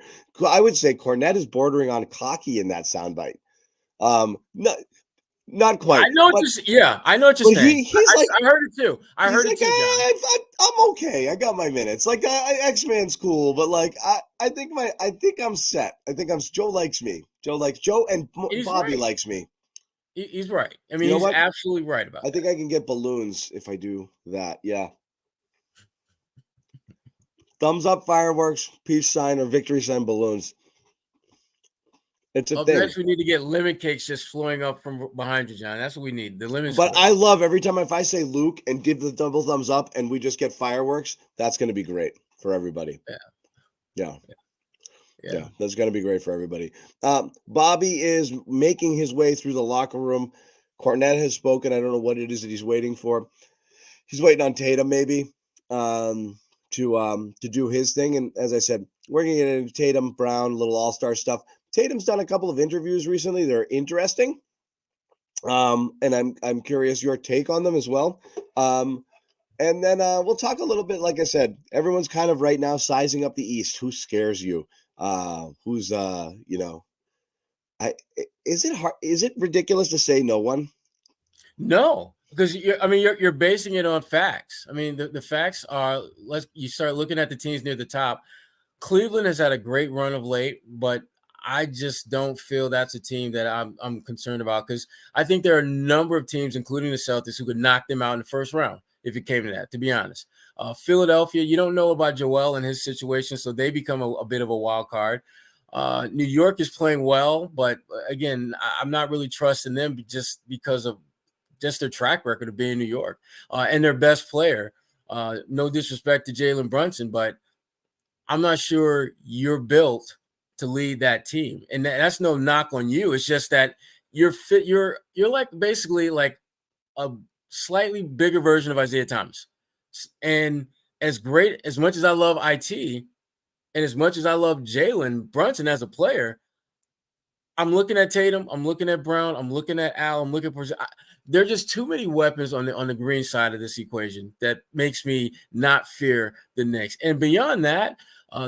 I would say Cornette is bordering on cocky in that soundbite. Not quite. I know what you're saying. I heard it too. I heard it too. I'm okay. I got my minutes. X-Man's cool, but I think I'm set. Joe likes me. Joe and Bobby likes me. He's right. I mean, he's absolutely right about I think I can get balloons if I do that. Yeah. Thumbs up, fireworks, peace sign, or victory sign balloons. It's a thing. Next, we need to get lemon cakes just flowing up from behind you, John. That's what we need. The lemon. But I love every time if I say Luke and give the double thumbs up and we just get fireworks, that's going to be great for everybody. Yeah. Yeah, that's going to be great for everybody. Bobby is making his way through the locker room. Cornette has spoken. I don't know what it is that he's waiting for. He's waiting on Tatum maybe to do his thing. And as I said, we're going to get into Tatum, Brown, little all-star stuff. Tatum's done a couple of interviews recently. They're interesting. And I'm curious your take on them as well. And then we'll talk a little bit. Like I said, everyone's kind of right now sizing up the East. Who scares you? Who's is it hard? Is it ridiculous to say no one? No, because you're basing it on facts. I mean, the facts are, you start looking at the teams near the top. Cleveland has had a great run of late, but I just don't feel that's a team that I'm concerned about, because I think there are a number of teams, including the Celtics, who could knock them out in the first round if it came to that, to be honest. Philadelphia, you don't know about Joel and his situation, so they become a bit of a wild card. New York is playing well, but again, I'm not really trusting them just because of just their track record of being New York and their best player. No disrespect to Jalen Brunson, but I'm not sure you're built to lead that team. And that's no knock on you. It's just that you're fit. You're like basically like a slightly bigger version of Isaiah Thomas. And as much as I love IT and as much as I love Jalen Brunson as a player, I'm looking at Tatum, I'm looking at Brown, I'm looking at Al, I'm looking for there are just too many weapons on the green side of this equation that makes me not fear the Knicks. And beyond that,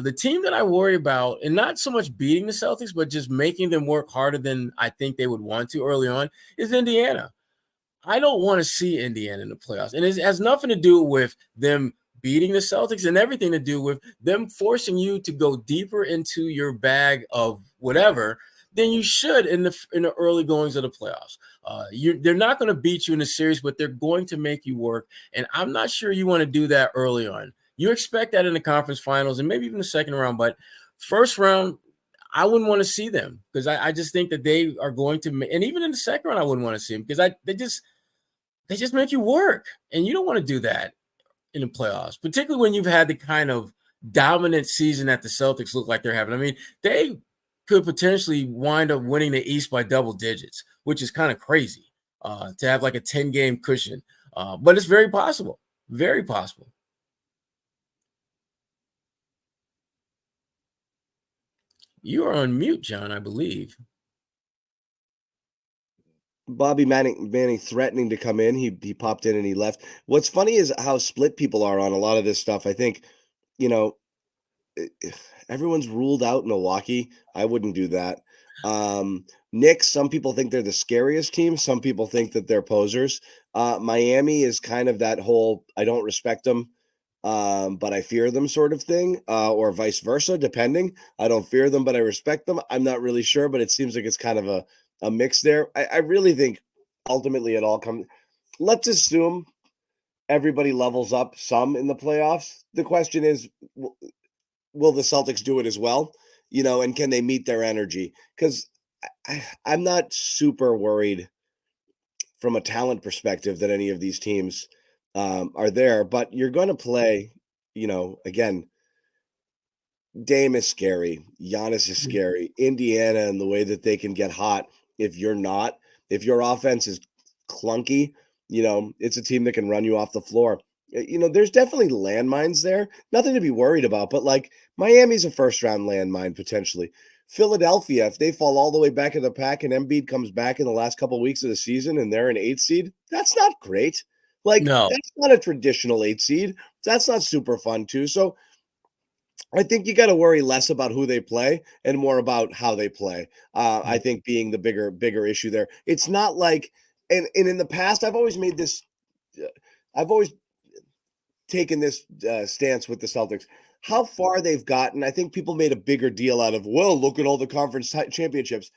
the team that I worry about, and not so much beating the Celtics, but just making them work harder than I think they would want to early on, is Indiana. I don't want to see Indiana in the playoffs. And it has nothing to do with them beating the Celtics and everything to do with them forcing you to go deeper into your bag of whatever than you should in the early goings of the playoffs. They're not going to beat you in the series, but they're going to make you work. And I'm not sure you want to do that early on. You expect that in the conference finals and maybe even the second round, but first round, I wouldn't want to see them, because I just think that they are going to, and even in the second round, I wouldn't want to see them, because they just make you work, and you don't want to do that in the playoffs, particularly when you've had the kind of dominant season that the Celtics look like they're having. I mean, they could potentially wind up winning the East by double digits, which is kind of crazy to have like a 10-game cushion, but it's very possible, very possible. You are on mute, John, I believe. Bobby Manning threatening to come in. He popped in and he left. What's funny is how split people are on a lot of this stuff. I think, everyone's ruled out Milwaukee. I wouldn't do that. Knicks, some people think they're the scariest team. Some people think that they're posers. Miami is kind of that whole, I don't respect them, but I fear them sort of thing, or vice versa, depending. I don't fear them, but I respect them. I'm not really sure, but it seems like it's kind of a mix there. I really think ultimately it all comes. Let's assume everybody levels up some in the playoffs. The question is, will the Celtics do it as well? And can they meet their energy? Because I'm not super worried from a talent perspective that any of these teams are there, but you're going to play, again, Dame is scary. Giannis is scary. Indiana and the way that they can get hot. If your offense is clunky, it's a team that can run you off the floor. There's definitely landmines there. Nothing to be worried about, but like Miami's a first round landmine potentially. Philadelphia, if they fall all the way back in the pack and Embiid comes back in the last couple of weeks of the season and they're an 8 seed, that's not great. No. That's not a traditional 8 seed. That's not super fun too. So I think you got to worry less about who they play and more about how they play. I think being the bigger issue there. It's not like, and in the past, I've always taken this stance with the Celtics. How far they've gotten, I think people made a bigger deal out of, well, look at all the conference championships.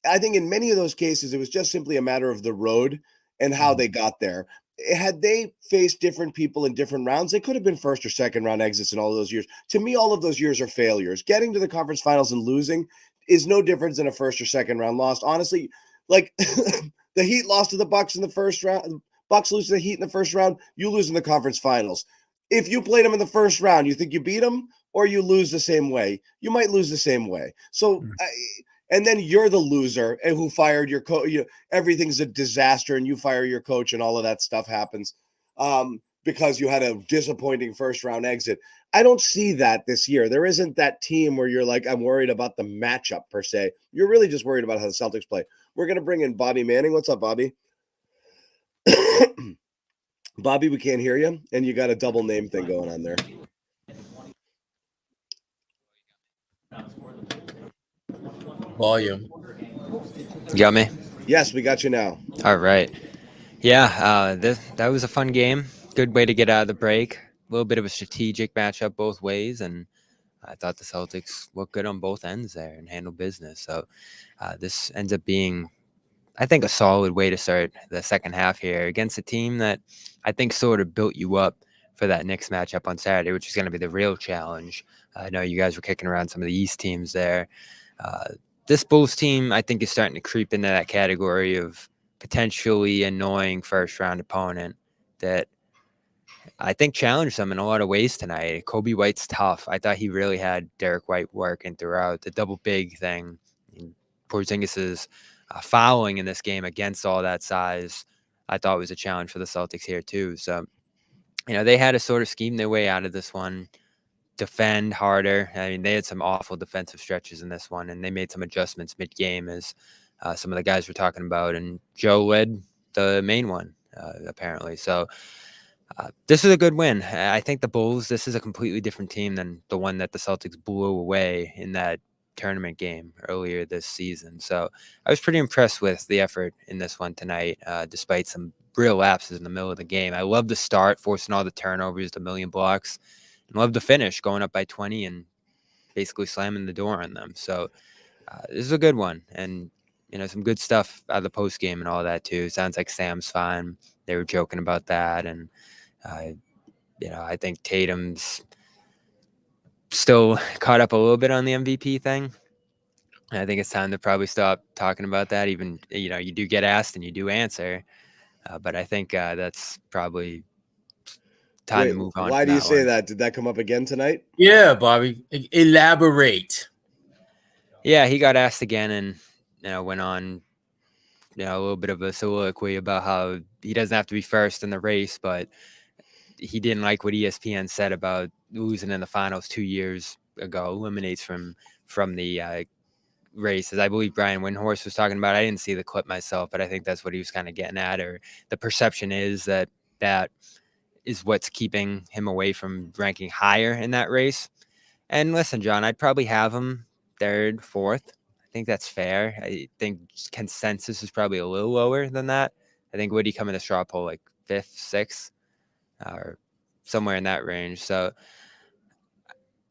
I think in many of those cases, it was just simply a matter of the road and how they got there. Had they faced different people in different rounds, they could have been first or second round exits in all of those years. To me, all of those years are failures. Getting to the conference finals and losing is no different than a first or second round loss. Honestly, like the Heat lost to the Bucks in the first round. Bucks lose to the Heat in the first round. You lose in the conference finals. If you played them in the first round, you think you beat them or you lose the same way. You might lose the same way. So, and then you're the loser and who fired your coach. Everything's a disaster and you fire your coach and all of that stuff happens because you had a disappointing first round exit. I don't see that this year. There isn't that team where you're like, I'm worried about the matchup per se. You're really just worried about how the Celtics play. We're going to bring in Bobby Manning. What's up, Bobby? Bobby, we can't hear you. And you got a double name thing going on there. Volume. You got me? Yes, we got you now. All right. Yeah, that was a fun game. Good way to get out of the break. A little bit of a strategic matchup both ways, and I thought the Celtics looked good on both ends there and handled business. So this ends up being, I think, a solid way to start the second half here against a team that I think sort of built you up for that next matchup on Saturday, which is going to be the real challenge. I know you guys were kicking around some of the East teams there. This Bulls team, I think, is starting to creep into that category of potentially annoying first-round opponent that I think challenged them in a lot of ways tonight. Kobe White's tough. I thought he really had Derek White working throughout. The double big thing, Porzingis' fouling in this game against all that size, I thought was a challenge for the Celtics here too. So, they had to sort of scheme their way out of this one, defend harder. I mean, they had some awful defensive stretches in this one, and they made some adjustments mid-game as some of the guys were talking about, and Joe led the main one, apparently. So this is a good win. I think the Bulls, this is a completely different team than the one that the Celtics blew away in that tournament game earlier this season. So I was pretty impressed with the effort in this one tonight, despite some real lapses in the middle of the game. I love the start, forcing all the turnovers, the million blocks, and love the finish, going up by 20 and basically slamming the door on them. So this is a good one. And, some good stuff out of the post game and all that too. Sounds like Sam's fine. They were joking about that. And, I think Tatum's still caught up a little bit on the MVP thing. And I think it's time to probably stop talking about that. Even, you do get asked and you do answer. But I think that's probably time to move on. Why do you say that? Did that come up again tonight? Yeah, Bobby. Elaborate. Yeah, he got asked again and went on a little bit of a soliloquy about how he doesn't have to be first in the race, but he didn't like what ESPN said about losing in the finals 2 years ago, eliminates from the races. I believe Brian Windhorst was talking about. I didn't see the clip myself, but I think that's what he was kind of getting at, or the perception is that is what's keeping him away from ranking higher in that race. And listen, John, I'd probably have him third, fourth. I think that's fair. I think consensus is probably a little lower than that. I think would he come in the straw poll like fifth, sixth, or somewhere in that range. So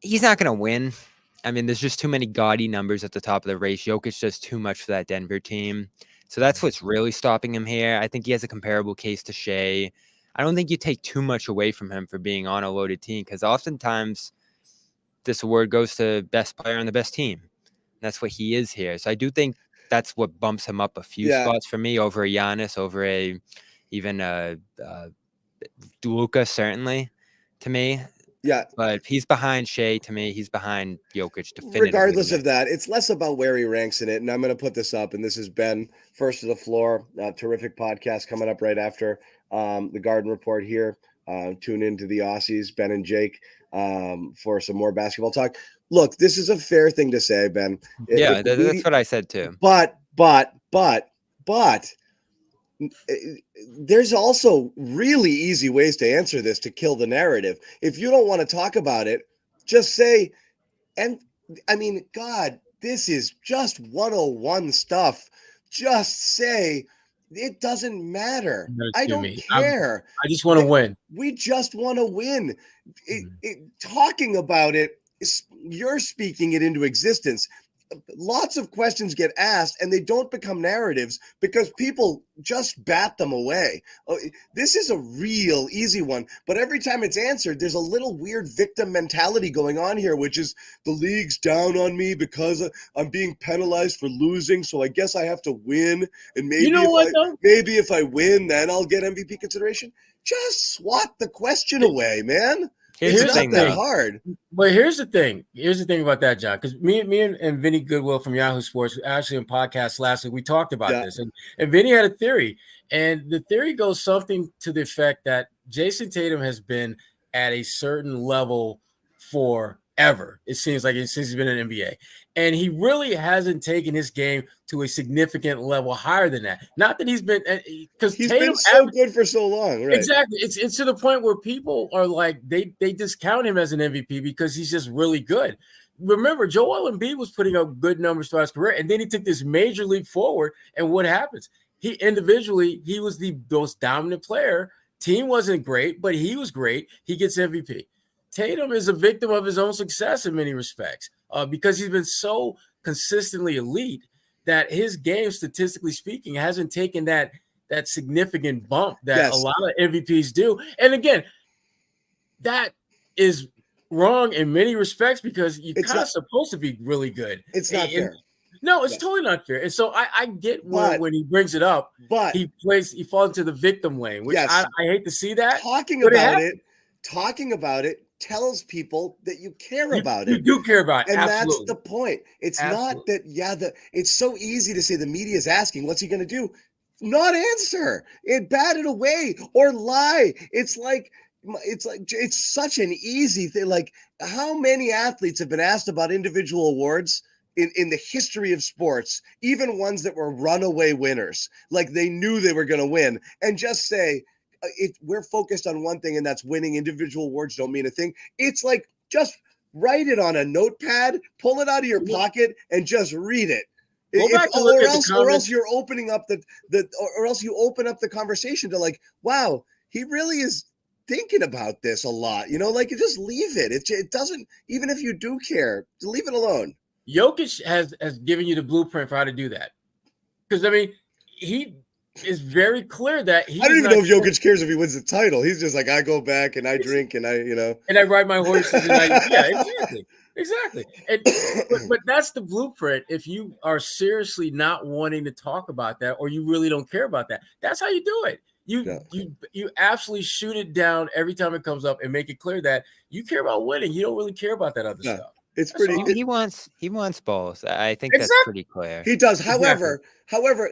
he's not going to win. I mean, there's just too many gaudy numbers at the top of the race. Jokic does too much for that Denver team. So that's what's really stopping him here. I think he has a comparable case to Shea. I don't think you take too much away from him for being on a loaded team, because oftentimes this award goes to best player on the best team. That's what he is here. So I do think that's what bumps him up a few spots for me over a Giannis, over even Luka, certainly, to me. Yeah. But he's behind Shea to me. He's behind Jokic definitively. Regardless of that, it's less about where he ranks in it. And I'm going to put this up, and this is Ben, First to the Floor, terrific podcast coming up right after the Garden Report here. Tune into the Aussies, Ben and Jake, for some more basketball talk. Look, this is a fair thing to say, Ben. Yeah, that's what I said too. But there's also really easy ways to answer this to kill the narrative. If you don't want to talk about it, just say, and I mean, God, this is just 101 stuff. Just say, it doesn't matter. I don't care. I just want to win. We just want to win. Talking about it, you're speaking it into existence. Lots of questions get asked and they don't become narratives because people just bat them away. This is a real easy one, but every time it's answered, there's a little weird victim mentality going on here, which is the league's down on me because I'm being penalized for losing. So I guess I have to win. And maybe, maybe if I win, then I'll get MVP consideration. Just swat the question away, man. Here's the It's thing, not that though. hard. But here's the thing. Here's the thing about that, John. Because me and Vinny Goodwill from Yahoo Sports, actually on podcast last week, we talked about this. And Vinny had a theory. And the theory goes something to the effect that Jason Tatum has been at a certain level forever. It seems like since he's been in the NBA. And he really hasn't taken his game to a significant level higher than that. Not that he's been, because He's Tatum been so good for so long, right? Exactly. It's to the point where people are like, they discount him as an MVP because he's just really good. Remember, Joel Embiid was putting up good numbers throughout his career, and then he took this major leap forward. And what happens? He was the most dominant player. Team wasn't great, but he was great. He gets MVP. Tatum is a victim of his own success in many respects because he's been so consistently elite that his game, statistically speaking, hasn't taken that significant bump that a lot of MVPs do. And again, that is wrong in many respects because you're kind of supposed to be really good. It's not fair. No, it's totally not fair. And so I get when he brings it up, but he falls into the victim lane, which I hate to see that. Talking about it tells people that you care about it. You do care about it. And absolutely. That's the point. It's not that, it's so easy to say the media is asking, what's he going to do? Not answer it, bat it away or lie. It's such an easy thing. Like, how many athletes have been asked about individual awards in the history of sports, even ones that were runaway winners, like they knew they were going to win, and just say, we're focused on one thing, and that's winning. Individual awards don't mean a thing. It's like, just write it on a notepad, pull it out of your pocket, and just read it. Or else you're opening up or else you open up the conversation to like, wow, he really is thinking about this a lot. Like, you just leave it. It doesn't, even if you do care, leave it alone. Jokic has given you the blueprint for how to do that. Because, I mean, he is very clear that I don't even know if Jokic cares if he wins the title. He's just like, I go back and I drink and and I ride my horses. Exactly. And, but that's the blueprint. If you are seriously not wanting to talk about that, or you really don't care about that, that's how you do it. You absolutely shoot it down every time it comes up and make it clear that you care about winning. You don't really care about that other stuff. It's pretty. He wants both. I think that's pretty clear. He does. However,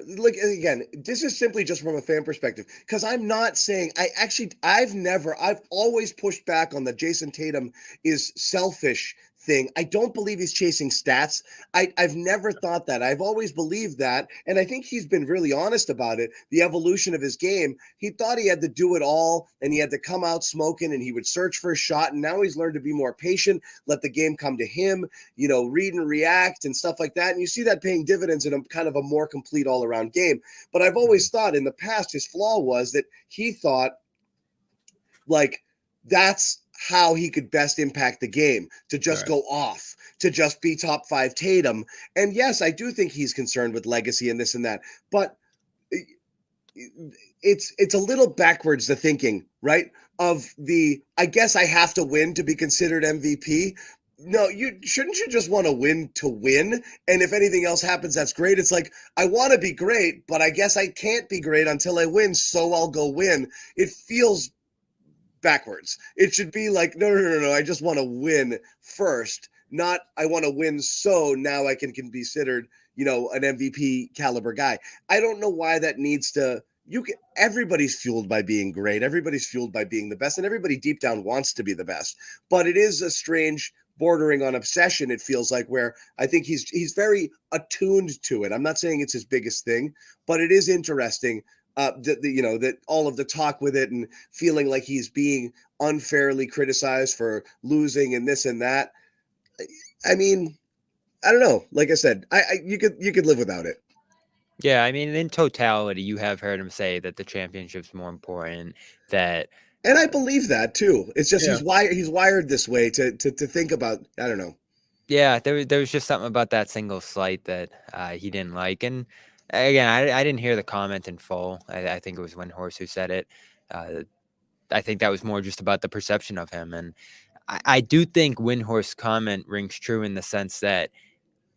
look, again, this is simply just from a fan perspective, because I'm not saying I've always pushed back on the Jason Tatum is selfish thing. I don't believe he's chasing stats. I've never thought that. I've always believed that. And I think he's been really honest about it. The evolution of his game. He thought he had to do it all and he had to come out smoking and he would search for a shot. And now he's learned to be more patient, let the game come to him, read and react and stuff like that. And you see that paying dividends in a kind of a more complete all around game. But I've always thought in the past, his flaw was that he thought like that's how he could best impact the game, to just go off, to just be top 5 Tatum. And yes, I do think he's concerned with legacy and this and that, but it's a little backwards, the thinking, right? Of I guess I have to win to be considered MVP. No, shouldn't you just want to win to win? And if anything else happens, that's great. It's like, I want to be great, but I guess I can't be great until I win, so I'll go win. It feels backwards. It should be like, no. I just want to win first, not I want to win so now I can be considered, an MVP caliber guy. I don't know why that needs to. Everybody's fueled by being great. Everybody's fueled by being the best, and everybody deep down wants to be the best. But it is a strange bordering on obsession. It feels like, where I think he's very attuned to it. I'm not saying it's his biggest thing, but it is interesting. That all of the talk with it and feeling like he's being unfairly criticized for losing and this and that. I mean, I don't know. Like I said, you could live without it. Yeah, I mean, in totality, you have heard him say that the championship's more important. And I believe that too. It's just he's wired this way to think about. I don't know. Yeah, there was just something about that single slight that he didn't like. And again, I didn't hear the comment in full. I think it was Windhorst who said it. I think that was more just about the perception of him. And I do think Windhorst's comment rings true in the sense that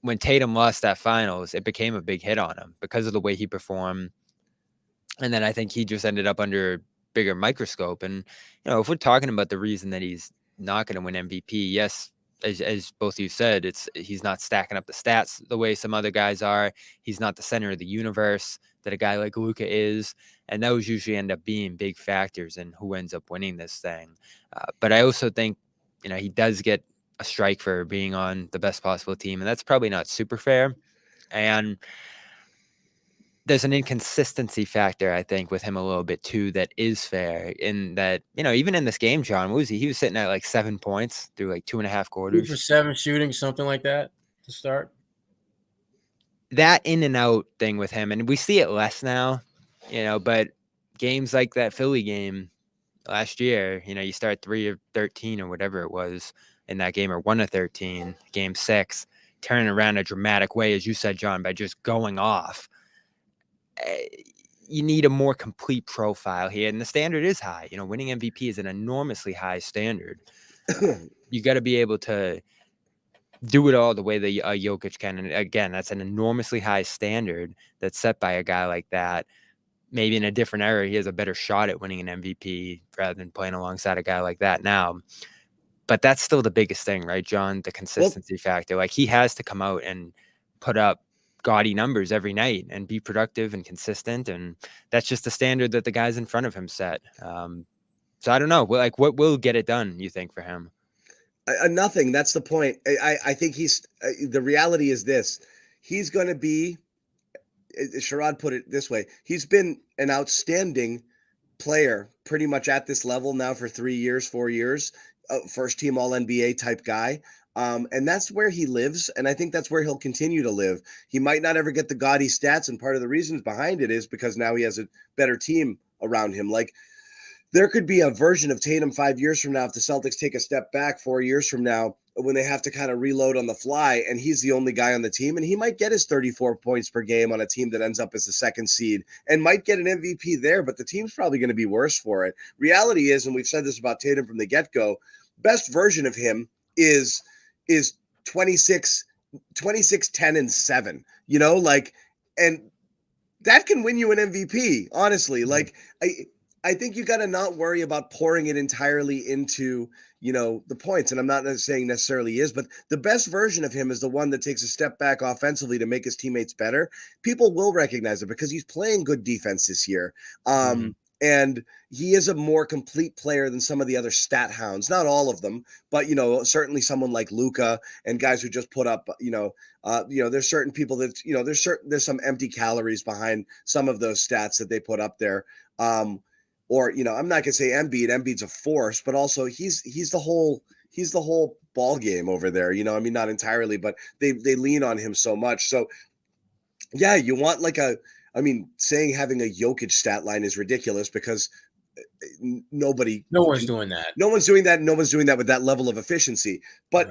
when Tatum lost that finals, it became a big hit on him because of the way he performed. And then I think he just ended up under a bigger microscope. And, if we're talking about the reason that he's not going to win MVP. Yes, as both of you said, he's not stacking up the stats the way some other guys are. He's not the center of the universe that a guy like Luka is, and those usually end up being big factors in who ends up winning this thing. But I also think, he does get a strike for being on the best possible team, and that's probably not super fair. And there's an inconsistency factor, I think, with him a little bit too, that is fair in that, even in this game, John, what was he? He was sitting at like 7 points through like 2.5 quarters. 2 for 7 shooting, something like that to start. That in and out thing with him, and we see it less now, but games like that Philly game last year, you start 3 of 13 or whatever it was in that game, or 1 of 13, game 6, turning around a dramatic way, as you said, John, by just going off. You need a more complete profile here, and the standard is high. Winning MVP is an enormously high standard. You got to be able to do it all the way that Jokic can, and again, that's an enormously high standard that's set by a guy like that. Maybe in a different era, he has a better shot at winning an MVP rather than playing alongside a guy like that now. But that's still the biggest thing, right, John? The consistency factor. Like, he has to come out and put up gaudy numbers every night and be productive and consistent, and that's just the standard that the guys in front of him set. So I don't know, like, what will get it done, you think, for him? Nothing. That's the point. I think the reality is this: he's going to be, Sherrod put it this way, he's been an outstanding player pretty much at this level now for 3 years, 4 years, first team all NBA type guy. And that's where he lives. And I think that's where he'll continue to live. He might not ever get the gaudy stats. And part of the reasons behind it is because now he has a better team around him. Like, there could be a version of Tatum 5 years from now if the Celtics take a step back 4 years from now when they have to kind of reload on the fly, and he's the only guy on the team, and he might get his 34 points per game on a team that ends up as the second seed and might get an MVP there, but the team's probably going to be worse for it. Reality is, and we've said this about Tatum from the get-go, best version of him is 26, 10, and 7, and that can win you an MVP, honestly. Like, I think you got to not worry about pouring it entirely into, the points. And I'm not saying necessarily is, but the best version of him is the one that takes a step back offensively to make his teammates better. People will recognize it because he's playing good defense this year. And he is a more complete player than some of the other stat hounds, not all of them, but, certainly someone like Luka and guys who just put up, there's certain people that, there's some empty calories behind some of those stats that they put up there. Or, I'm not gonna say Embiid's a force, but also he's the whole ball game over there. Not entirely, but they lean on him so much. So yeah, you want saying having a Jokic stat line is ridiculous because no one's doing that. No one's doing that. No one's doing that with that level of efficiency. But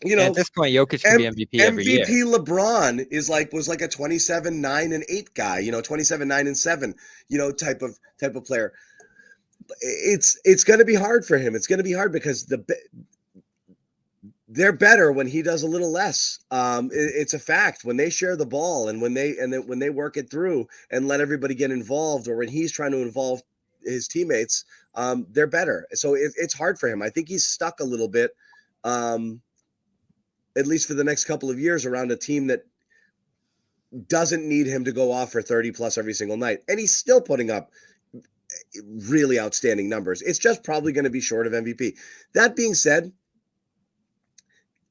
at this point, Jokic can be MVP every year. MVP LeBron was like a 27, 9, and 8 guy, 27, 9, and 7, type of player. It's going to be hard for him. It's going to be hard because they're better when he does a little less. It's a fact. When they share the ball and when they work it through and let everybody get involved, or when he's trying to involve his teammates, they're better. So it's hard for him. I think he's stuck a little bit. At least for the next couple of years, around a team that doesn't need him to go off for 30 plus every single night. And he's still putting up really outstanding numbers. It's just probably going to be short of MVP. That being said,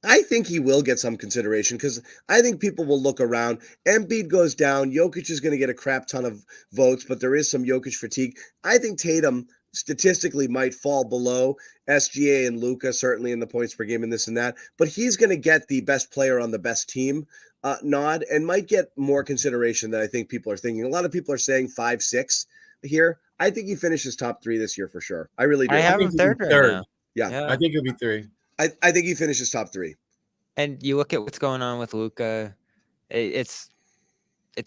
I think he will get some consideration because I think people will look around. Embiid goes down. Jokic is going to get a crap ton of votes, but there is some Jokic fatigue. I think Tatum statistically might fall below SGA and Luka, certainly in the points per game and this and that, but he's going to get the best player on the best team nod and might get more consideration than I think people are thinking. A lot of people are saying 5, 6 here. I think he finishes top 3 this year for sure. I really do. I have him third right now. Yeah. I think he'll be 3. I think he finishes top 3. And you look at what's going on with Luka, it's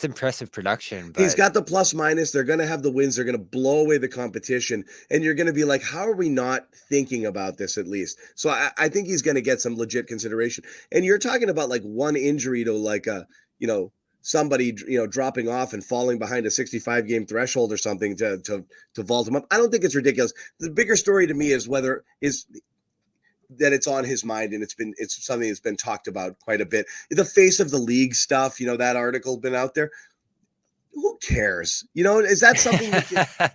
impressive production. But he's got the plus minus. They're going to have the wins. They're going to blow away the competition. And you're going to be like, how are we not thinking about this at least? So I think he's going to get some legit consideration. And you're talking about like one injury to like a, somebody, dropping off and falling behind a 65 game threshold or something to vault him up. I don't think it's ridiculous. The bigger story to me is that it's on his mind, and it's something that's been talked about quite a bit. The face of the league stuff, that article been out there. Who cares? Is that something that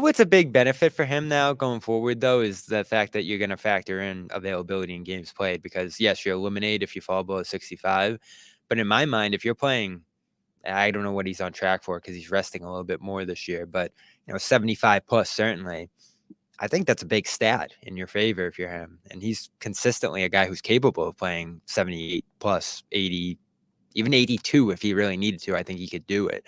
what's a big benefit for him now going forward, though, is the fact that you're going to factor in availability in games played, because yes, you're eliminated if you fall below 65. But in my mind, if you're playing, I don't know what he's on track for because he's resting a little bit more this year, but 75 plus, certainly. I think that's a big stat in your favor if you're him. And he's consistently a guy who's capable of playing 78 plus, 80, even 82 if he really needed to. I think he could do it.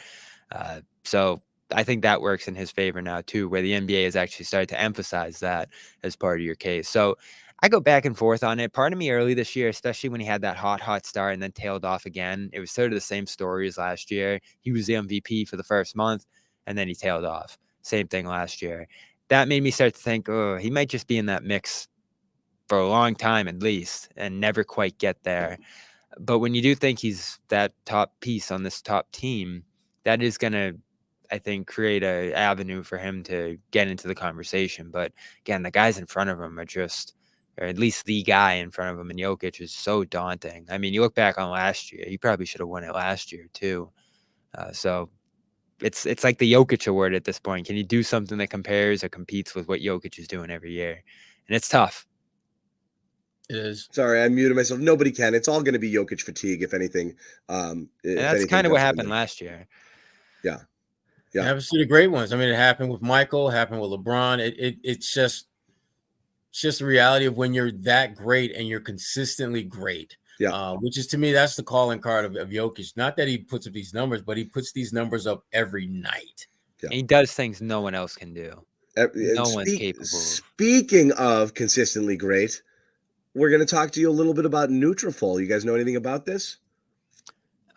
So I think that works in his favor now too, where the NBA has actually started to emphasize that as part of your case. So I go back and forth on it. Part of me early this year, especially when he had that hot start and then tailed off again, it was sort of the same story as last year. He was the MVP for the first month and then he tailed off. Same thing last year. That made me start to think, oh, he might just be in that mix for a long time at least and never quite get there. But when you do think he's that top piece on this top team, that is going to, I think, create an avenue for him to get into the conversation. But again, the guys in front of him are just, or at least the guy in front of him, and Jokic is so daunting. I mean, you look back on last year, he probably should have won it last year too. So it's like the Jokic award at this point. Can you do something that compares or competes with what Jokic is doing every year? And it's tough. It is. Sorry, I muted myself. Nobody can. It's all going to be Jokic fatigue, if anything. And that's kind of what happened last year. Yeah. It happens to the great ones. I mean, it happened with Michael, happened with LeBron. It's just the reality of when you're that great and you're consistently great. Yeah. Which is, to me, that's the calling card of Jokic. Not that he puts up these numbers, but he puts these numbers up every night. Yeah. And he does things no one else can do. No one's capable. Speaking of consistently great, we're going to talk to you a little bit about Nutrafol. You guys know anything about this?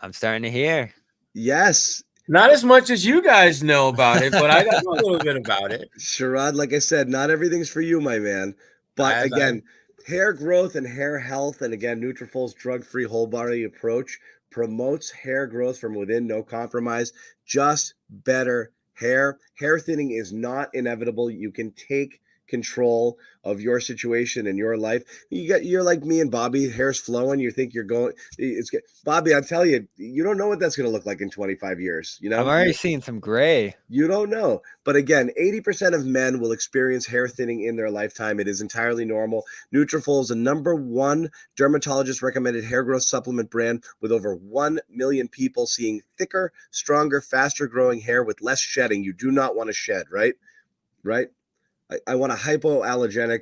I'm starting to hear. Yes. Not as much as you guys know about it, but I know a little bit about it. Sherrod, like I said, not everything's for you, my man. But again, hair growth and hair health, and again, Nutrafol's drug-free whole body approach promotes hair growth from within, no compromise, just better hair. Hair thinning is not inevitable. You can take control of your situation in your life. You're like me and Bobby, hair's flowing. You think you're going, it's good. Bobby, I'll tell you, you don't know what that's going to look like in 25 years. I'm already seeing some gray. You don't know. But again, 80% of men will experience hair thinning in their lifetime. It is entirely normal. Nutrafol is the #1 dermatologist recommended hair growth supplement brand with over 1 million people seeing thicker, stronger, faster growing hair with less shedding. You do not want to shed, right? Right? I want a hypoallergenic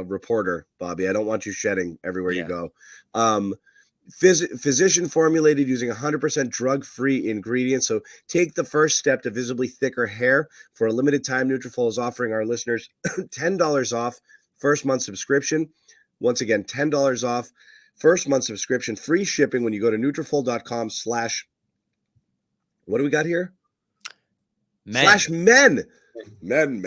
reporter, Bobby. I don't want you shedding everywhere you go. Physician formulated using 100% drug-free ingredients. So take the first step to visibly thicker hair. For a limited time, Nutrafol is offering our listeners $10 off first month subscription. Once again, $10 off first month subscription, free shipping when you go to Nutrafol.com/ what do we got here? Men. /men. Men.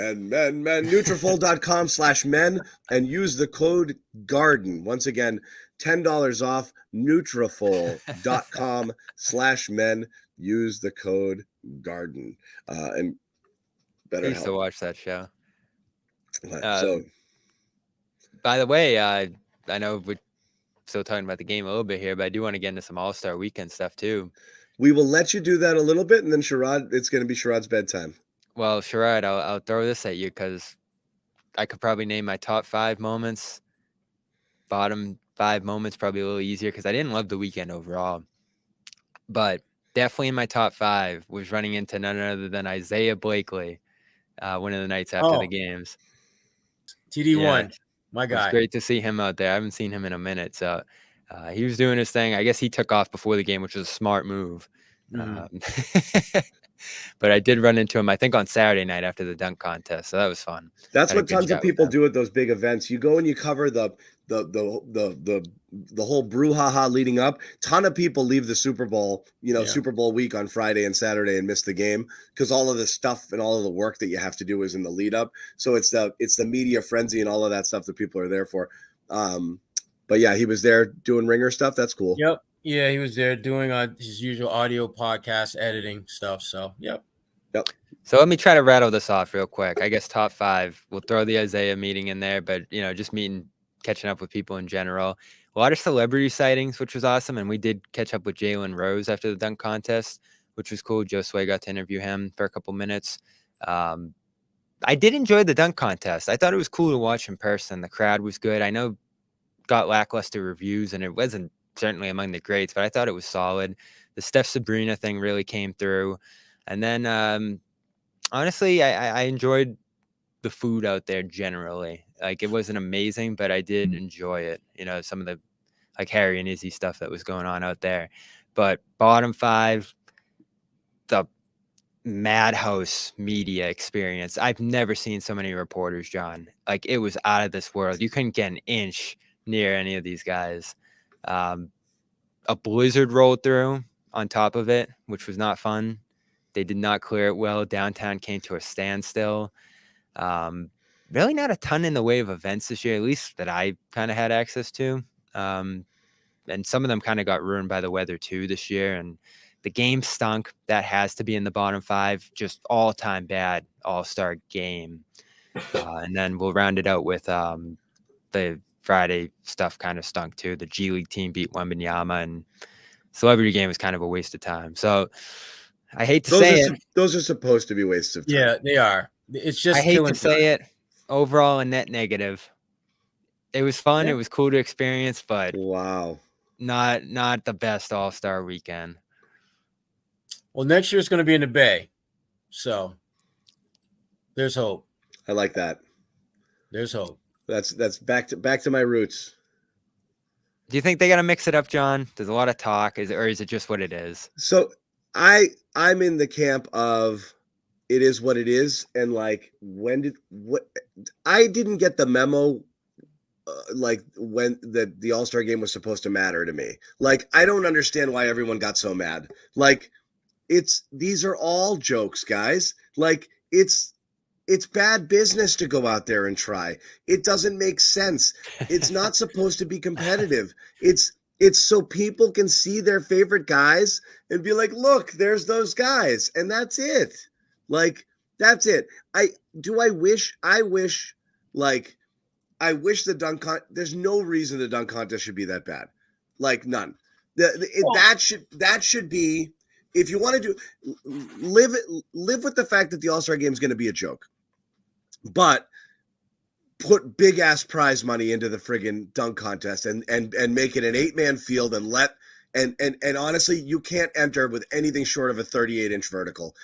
Nutrafol.com/men and use the code GARDEN. Once again, $10 off. Nutrafol.com/men. Use the code GARDEN. And better I used help. to watch that show. So, by the way, I know we're still talking about the game a little bit here, but I do want to get into some All-Star Weekend stuff too. we will let you do that a little bit, and then Sherrod, it's going to be Sherrod's bedtime. Well, Sherrod, I'll throw this at you because I could probably name my top 5 moments. Bottom 5 moments probably a little easier because I didn't love the weekend overall. But definitely in my top 5 was running into none other than Isaiah Blakely one of the nights after the games. TD1, my guy. It's great to see him out there. I haven't seen him in a minute. So he was doing his thing. I guess he took off before the game, which was a smart move. But I did run into him, I think, on Saturday night after the dunk contest. So that was fun. That's what tons of people do at those big events. You go and you cover the whole brouhaha leading up. Ton of people leave the Super Bowl, Super Bowl week on Friday and Saturday and miss the game because all of the stuff and all of the work that you have to do is in the lead up. So it's the media frenzy and all of that stuff that people are there for. But yeah, he was there doing ringer stuff. That's cool. Yep. Yeah, he was there doing his usual audio podcast editing stuff. So, yep. So let me try to rattle this off real quick. I guess top 5. We'll throw the Isaiah meeting in there, but just catching up with people in general. A lot of celebrity sightings, which was awesome, and we did catch up with Jalen Rose after the dunk contest, which was cool. Joe Sway got to interview him for a couple minutes. I did enjoy the dunk contest. I thought it was cool to watch in person. The crowd was good. I know got lackluster reviews, and it wasn't certainly among the greats, but I thought it was solid. The Steph Sabrina thing really came through. And then honestly, I enjoyed the food out there generally. Like, it wasn't amazing, but I did enjoy it. Some of the like Harry and Izzy stuff that was going on out there. But bottom 5, the madhouse media experience. I've never seen so many reporters, John. Like, it was out of this world. You couldn't get an inch near any of these guys. A blizzard rolled through on top of it, which was not fun. They did not clear it well. Downtown came to a standstill. Really not a ton in the way of events this year, at least that I kind of had access to. And some of them kind of got ruined by the weather too this year. And the game stunk. That has to be in the bottom 5. Just all-time bad all-star game. And then we'll round it out with the Friday stuff kind of stunk too. The G League team beat Wembanyama, and celebrity game was kind of a waste of time. So I hate to say it. Those are supposed to be wastes of time. Yeah, they are. It's just I hate to time. say it. Overall, a net negative. It was fun. Yeah. It was cool to experience, but wow, not the best All-Star weekend. Well, next year it's going to be in the Bay, so there's hope. I like that. There's hope. That's back to my roots. Do you think they got to mix it up, John? There's a lot of talk, or is it just what it is? So I'm in the camp of it is what it is, and like I didn't get the memo. Like when the All-Star game was supposed to matter to me. Like, I don't understand why everyone got so mad. Like, these are all jokes, guys. Like, it's bad business to go out there and try. It doesn't make sense. It's not supposed to be competitive. It's so people can see their favorite guys and be like, look, there's those guys. And that's it. Like, that's it. I wish the dunk there's no reason the dunk contest should be that bad. Like, none. That should be, if you want to live with the fact that the All-Star game is going to be a joke, but put big ass prize money into the friggin' dunk contest and make it an 8-man field and honestly, you can't enter with anything short of a 38-inch vertical.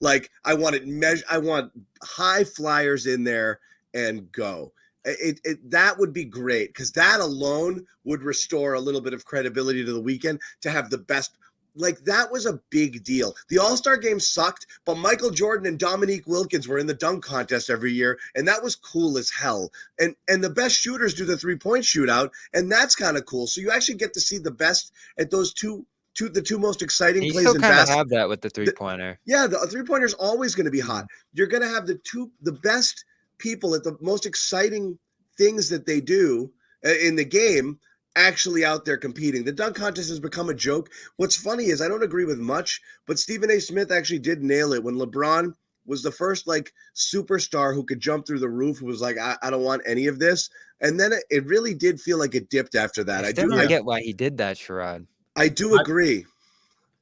Like, I want high flyers in there and go. That would be great, because that alone would restore a little bit of credibility to the weekend to have the best. Like, that was a big deal. The All-Star game sucked, but Michael Jordan and Dominique Wilkins were in the dunk contest every year, and that was cool as hell. And the best shooters do the three-point shootout, and that's kind of cool. So you actually get to see the best at those the two most exciting You plays still in kind of basketball. have that with the three-pointer. The three-pointer is always going to be hot. You're going to have the best people at the most exciting things that they do in the game actually out there competing. The dunk contest has become a joke. What's funny is I don't agree with much, but Stephen A. Smith actually did nail it when LeBron was the first like superstar who could jump through the roof, who was like, I don't want any of this. And then it really did feel like it dipped after that. I don't get why he did that, Sherrod. I do agree.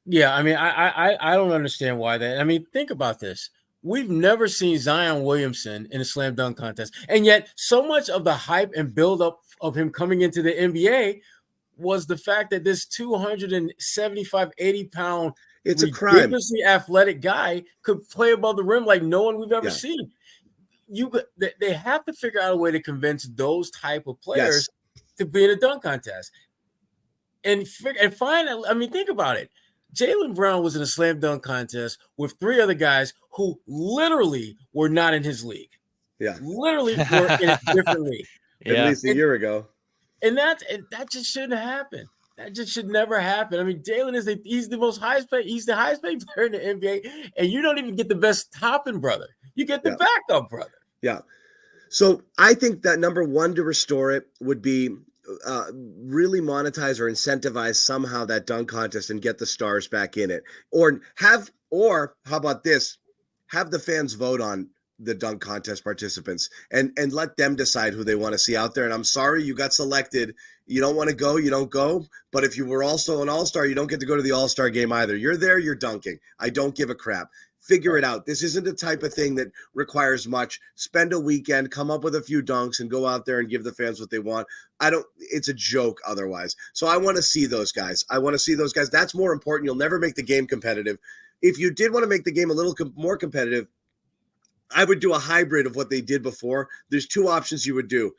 Yeah, I mean, I don't understand why that. I mean, think about this. We've never seen Zion Williamson in a slam dunk contest. And yet so much of the hype and buildup of him coming into the NBA was the fact that this 275, 80-pound, it's a crime, ridiculously athletic guy could play above the rim like no one we've ever seen. They have to figure out a way to convince those type of players to be in a dunk contest. And finally, I mean, think about it. Jaylen Brown was in a slam dunk contest with 3 other guys who literally were not in his league. Yeah. Literally were in a different league. At least a year ago. And that just shouldn't happen. That just should never happen. I mean, Jaylen he's the most highest paid. He's the highest paid player in the NBA, and you don't even get the best topping brother. You get the backup brother. Yeah. So I think that number one to restore it would be really monetize or incentivize somehow that dunk contest and get the stars back in it, or how about this? Have the fans vote on the dunk contest participants and let them decide who they want to see out there. And I'm sorry you got selected. You don't want to go, you don't go. But if you were also an all-star, you don't get to go to the all-star game either. You're there, you're dunking. I don't give a crap. Figure it out. This isn't the type of thing that requires much. Spend a weekend, come up with a few dunks, and go out there and give the fans what they want. It's a joke otherwise. So I want to see those guys. That's more important. You'll never make the game competitive. If you did want to make the game a little more competitive, I would do a hybrid of what they did before. There's two options you would do.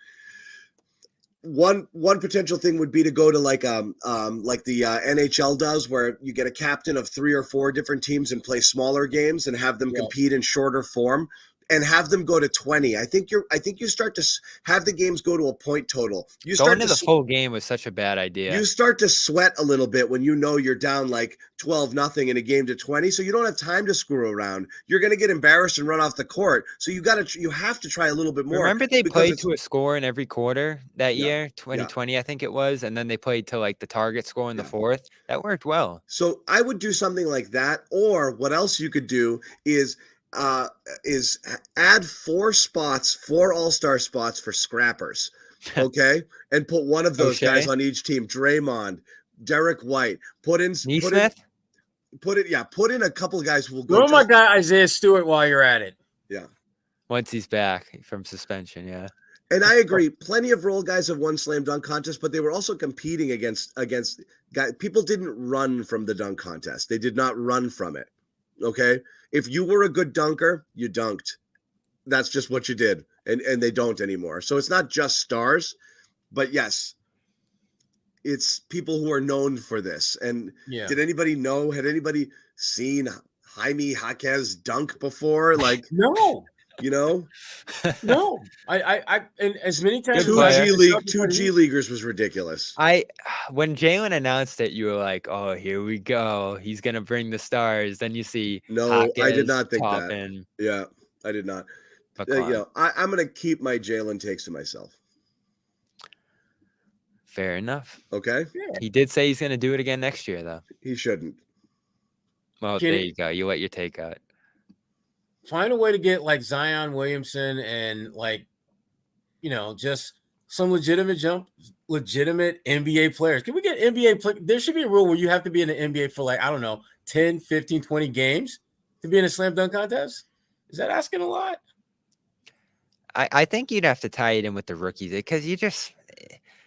One potential thing would be to go to like the NHL does, where you get a captain of 3 or 4 different teams and play smaller games and have them compete in shorter form and have them go to 20. I think you start to have the games go to a point total. Going to the full game was such a bad idea. You start to sweat a little bit when you know you're down like 12-0 in a game to 20, so you don't have time to screw around. You're going to get embarrassed and run off the court. So you have to try a little bit more. Remember they played to a score in every quarter that year, 2020 I think it was, and then they played to like the target score in the fourth. That worked well. So I would do something like that, or what else you could do is add 4 all-star spots for scrappers, okay? And put one of those guys on each team. Draymond, Derek White. Put in a couple of guys who will go. Throw my guy Isaiah Stewart while you're at it. Yeah. Once he's back from suspension, yeah. And I agree. Plenty of role guys have won slam dunk contests, but they were also competing against guys. People didn't run from the dunk contest. They did not run from it. Okay. If you were a good dunker, you dunked. That's just what you did. And they don't anymore. So it's not just stars, but yes, it's people who are known for this. And had anybody seen Jaime Jaquez dunk before? Like, no. No, I and as many times 2 G Leaguers was ridiculous. When Jalen announced it, you were like, "Oh, here we go. He's gonna bring the stars." Then you see, I did not think popping. that. Yeah, I did not. I'm gonna keep my Jalen takes to myself. Fair enough. Okay. Yeah. He did say he's gonna do it again next year, though. He shouldn't. Well, there you go. You let your take out. Find a way to get like Zion Williamson and just some legitimate NBA players. Can we get NBA players? There should be a rule where you have to be in the NBA for 10, 15, 20 games to be in a slam dunk contest. Is that asking a lot? I think you'd have to tie it in with the rookies because you're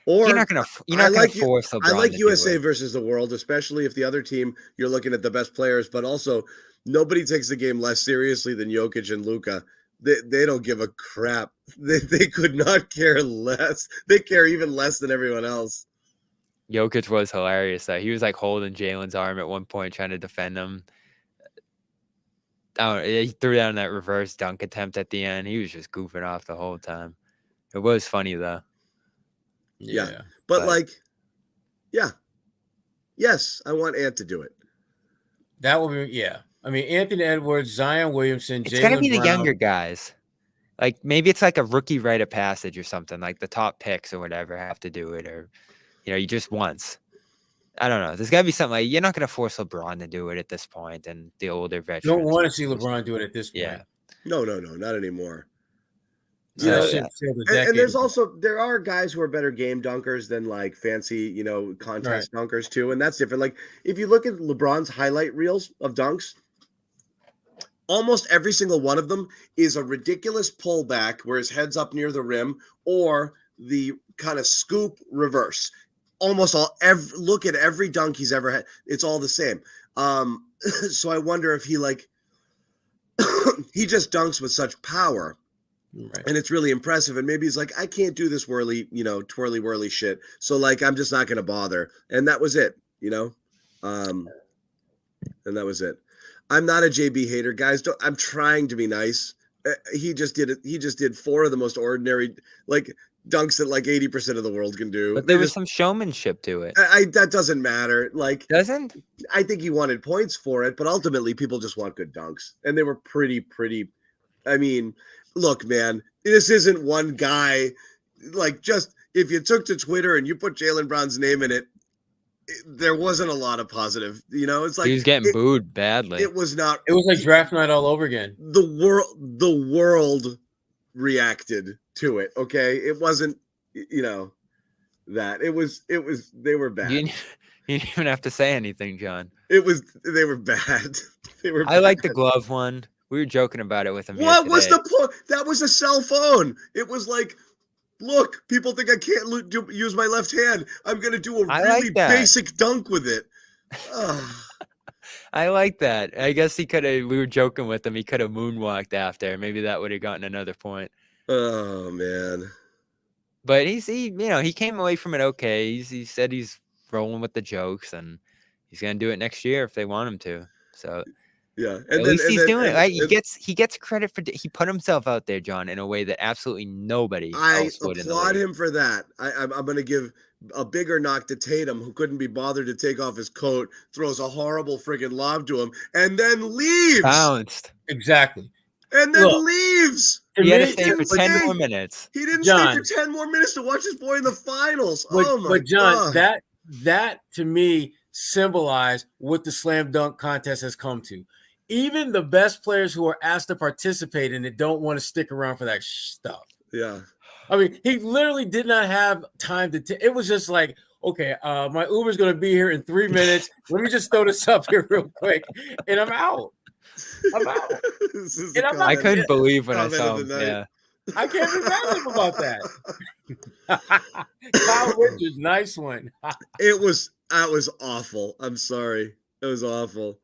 not gonna force LeBron. I like USA versus the world, especially if the other team you're looking at the best players, but also nobody takes the game less seriously than Jokic and Luka. They don't give a crap. They could not care less. They care even less than everyone else. Jokic was hilarious though. He was like holding Jalen's arm at one point, trying to defend him. He threw down that reverse dunk attempt at the end. He was just goofing off the whole time. It was funny though. Yeah. But yes, I want Ant to do it. That will be, I mean, Anthony Edwards, Zion Williamson, it's got to be the younger guys. Like maybe it's like a rookie rite of passage or something. Like the top picks or whatever have to do it, or you just once. I don't know. There's got to be something like you're not going to force LeBron to do it at this point, and the older veterans. Don't want to see LeBron do it at this point. Yeah. No, not anymore. And there are guys who are better game dunkers than like fancy, contest dunkers too, and that's different. Like if you look at LeBron's highlight reels of dunks, almost every single one of them is a ridiculous pullback where his head's up near the rim or the kind of scoop reverse. Almost look at every dunk he's ever had. It's all the same. So I wonder if he he just dunks with such power. Right. And it's really impressive. And maybe he's like, I can't do this twirly whirly shit. So I'm just not going to bother. And that was it, and that was it. I'm not a JB hater, guys. I'm trying to be nice. He just did it. He just did 4 of the most ordinary, dunks that 80% of the world can do. But there was some showmanship to it. That doesn't matter. Doesn't? I think he wanted points for it, but ultimately people just want good dunks. And they were pretty. I mean, look, man, this isn't one guy. if you took to Twitter and you put Jaylen Brown's name in it, there wasn't a lot of positive. It's like He was getting booed badly. It was not. It was like draft night all over again. The world reacted to it. Okay, it wasn't. That it was. They were bad. You didn't even have to say anything, John. They were bad. They were. I like the glove one. We were joking about it with him. What was the point? That was a cell phone. It was like, look, people think I can't use my left hand. I'm going to do a really basic dunk with it. I like that. I guess he could have, we were joking with him. He could have moonwalked after. Maybe that would have gotten another point. Oh, man. But he came away from it okay. He said he's rolling with the jokes, and he's going to do it next year if they want him to. So yeah, at least he's doing it. Right? He gets credit for he put himself out there, John, in a way that absolutely nobody else would. I applaud him for that. I'm going to give a bigger knock to Tatum, who couldn't be bothered to take off his coat, throws a horrible friggin' lob to him, and then leaves. Bounced. Exactly. And then leaves. He had to stay for 10 more minutes. He didn't stay for 10 more minutes to watch his boy in the finals. But John, that to me symbolized what the slam dunk contest has come to. Even the best players who are asked to participate in it don't want to stick around for that stuff. Yeah. I mean, he literally did not have time to it was just like, okay, my Uber's going to be here in 3 minutes. Let me just throw this up here real quick, and I'm out. I couldn't believe when I saw him. Yeah. I can't be mad at him about that. Kyle Richards, nice one. That was awful. I'm sorry. It was awful.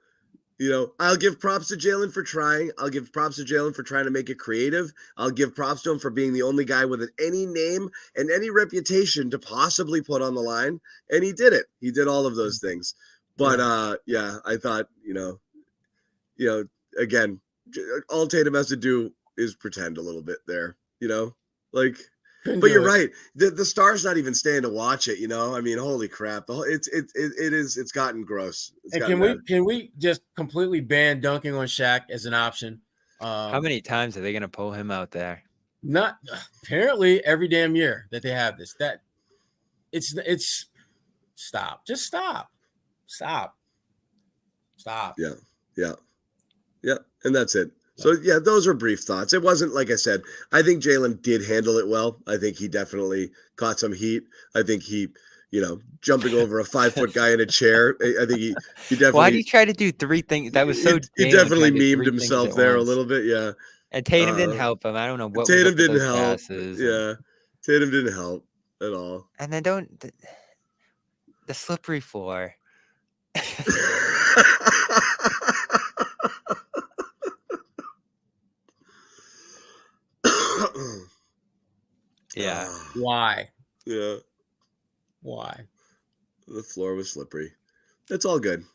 I'll give props to Jaylen for trying. I'll give props to Jaylen for trying to make it creative. I'll give props to him for being the only guy with any name and any reputation to possibly put on the line. And he did it. He did all of those things. But I thought, again, all Tatum has to do is pretend a little bit there, but you're right. The star's not even staying to watch it. I mean, holy crap! It's gotten gross. Can we just completely ban dunking on Shaq as an option? How many times are they going to pull him out there? Not apparently every damn year that they have this. That it's stop. Just stop. Yeah, and that's it. So, yeah, those are brief thoughts. It wasn't, like I said, I think Jaylen did handle it well. I think he definitely caught some heat. I think he, jumping over a 5-foot guy in a chair. I think he definitely. Why did he try to do three things? That was so. He definitely memed himself there a little bit. Yeah. And Tatum didn't help him. I don't know what. Tatum didn't help. Yeah. Tatum didn't help at all. And then the slippery floor. Yeah. Why? Yeah. Why? The floor was slippery. It's all good.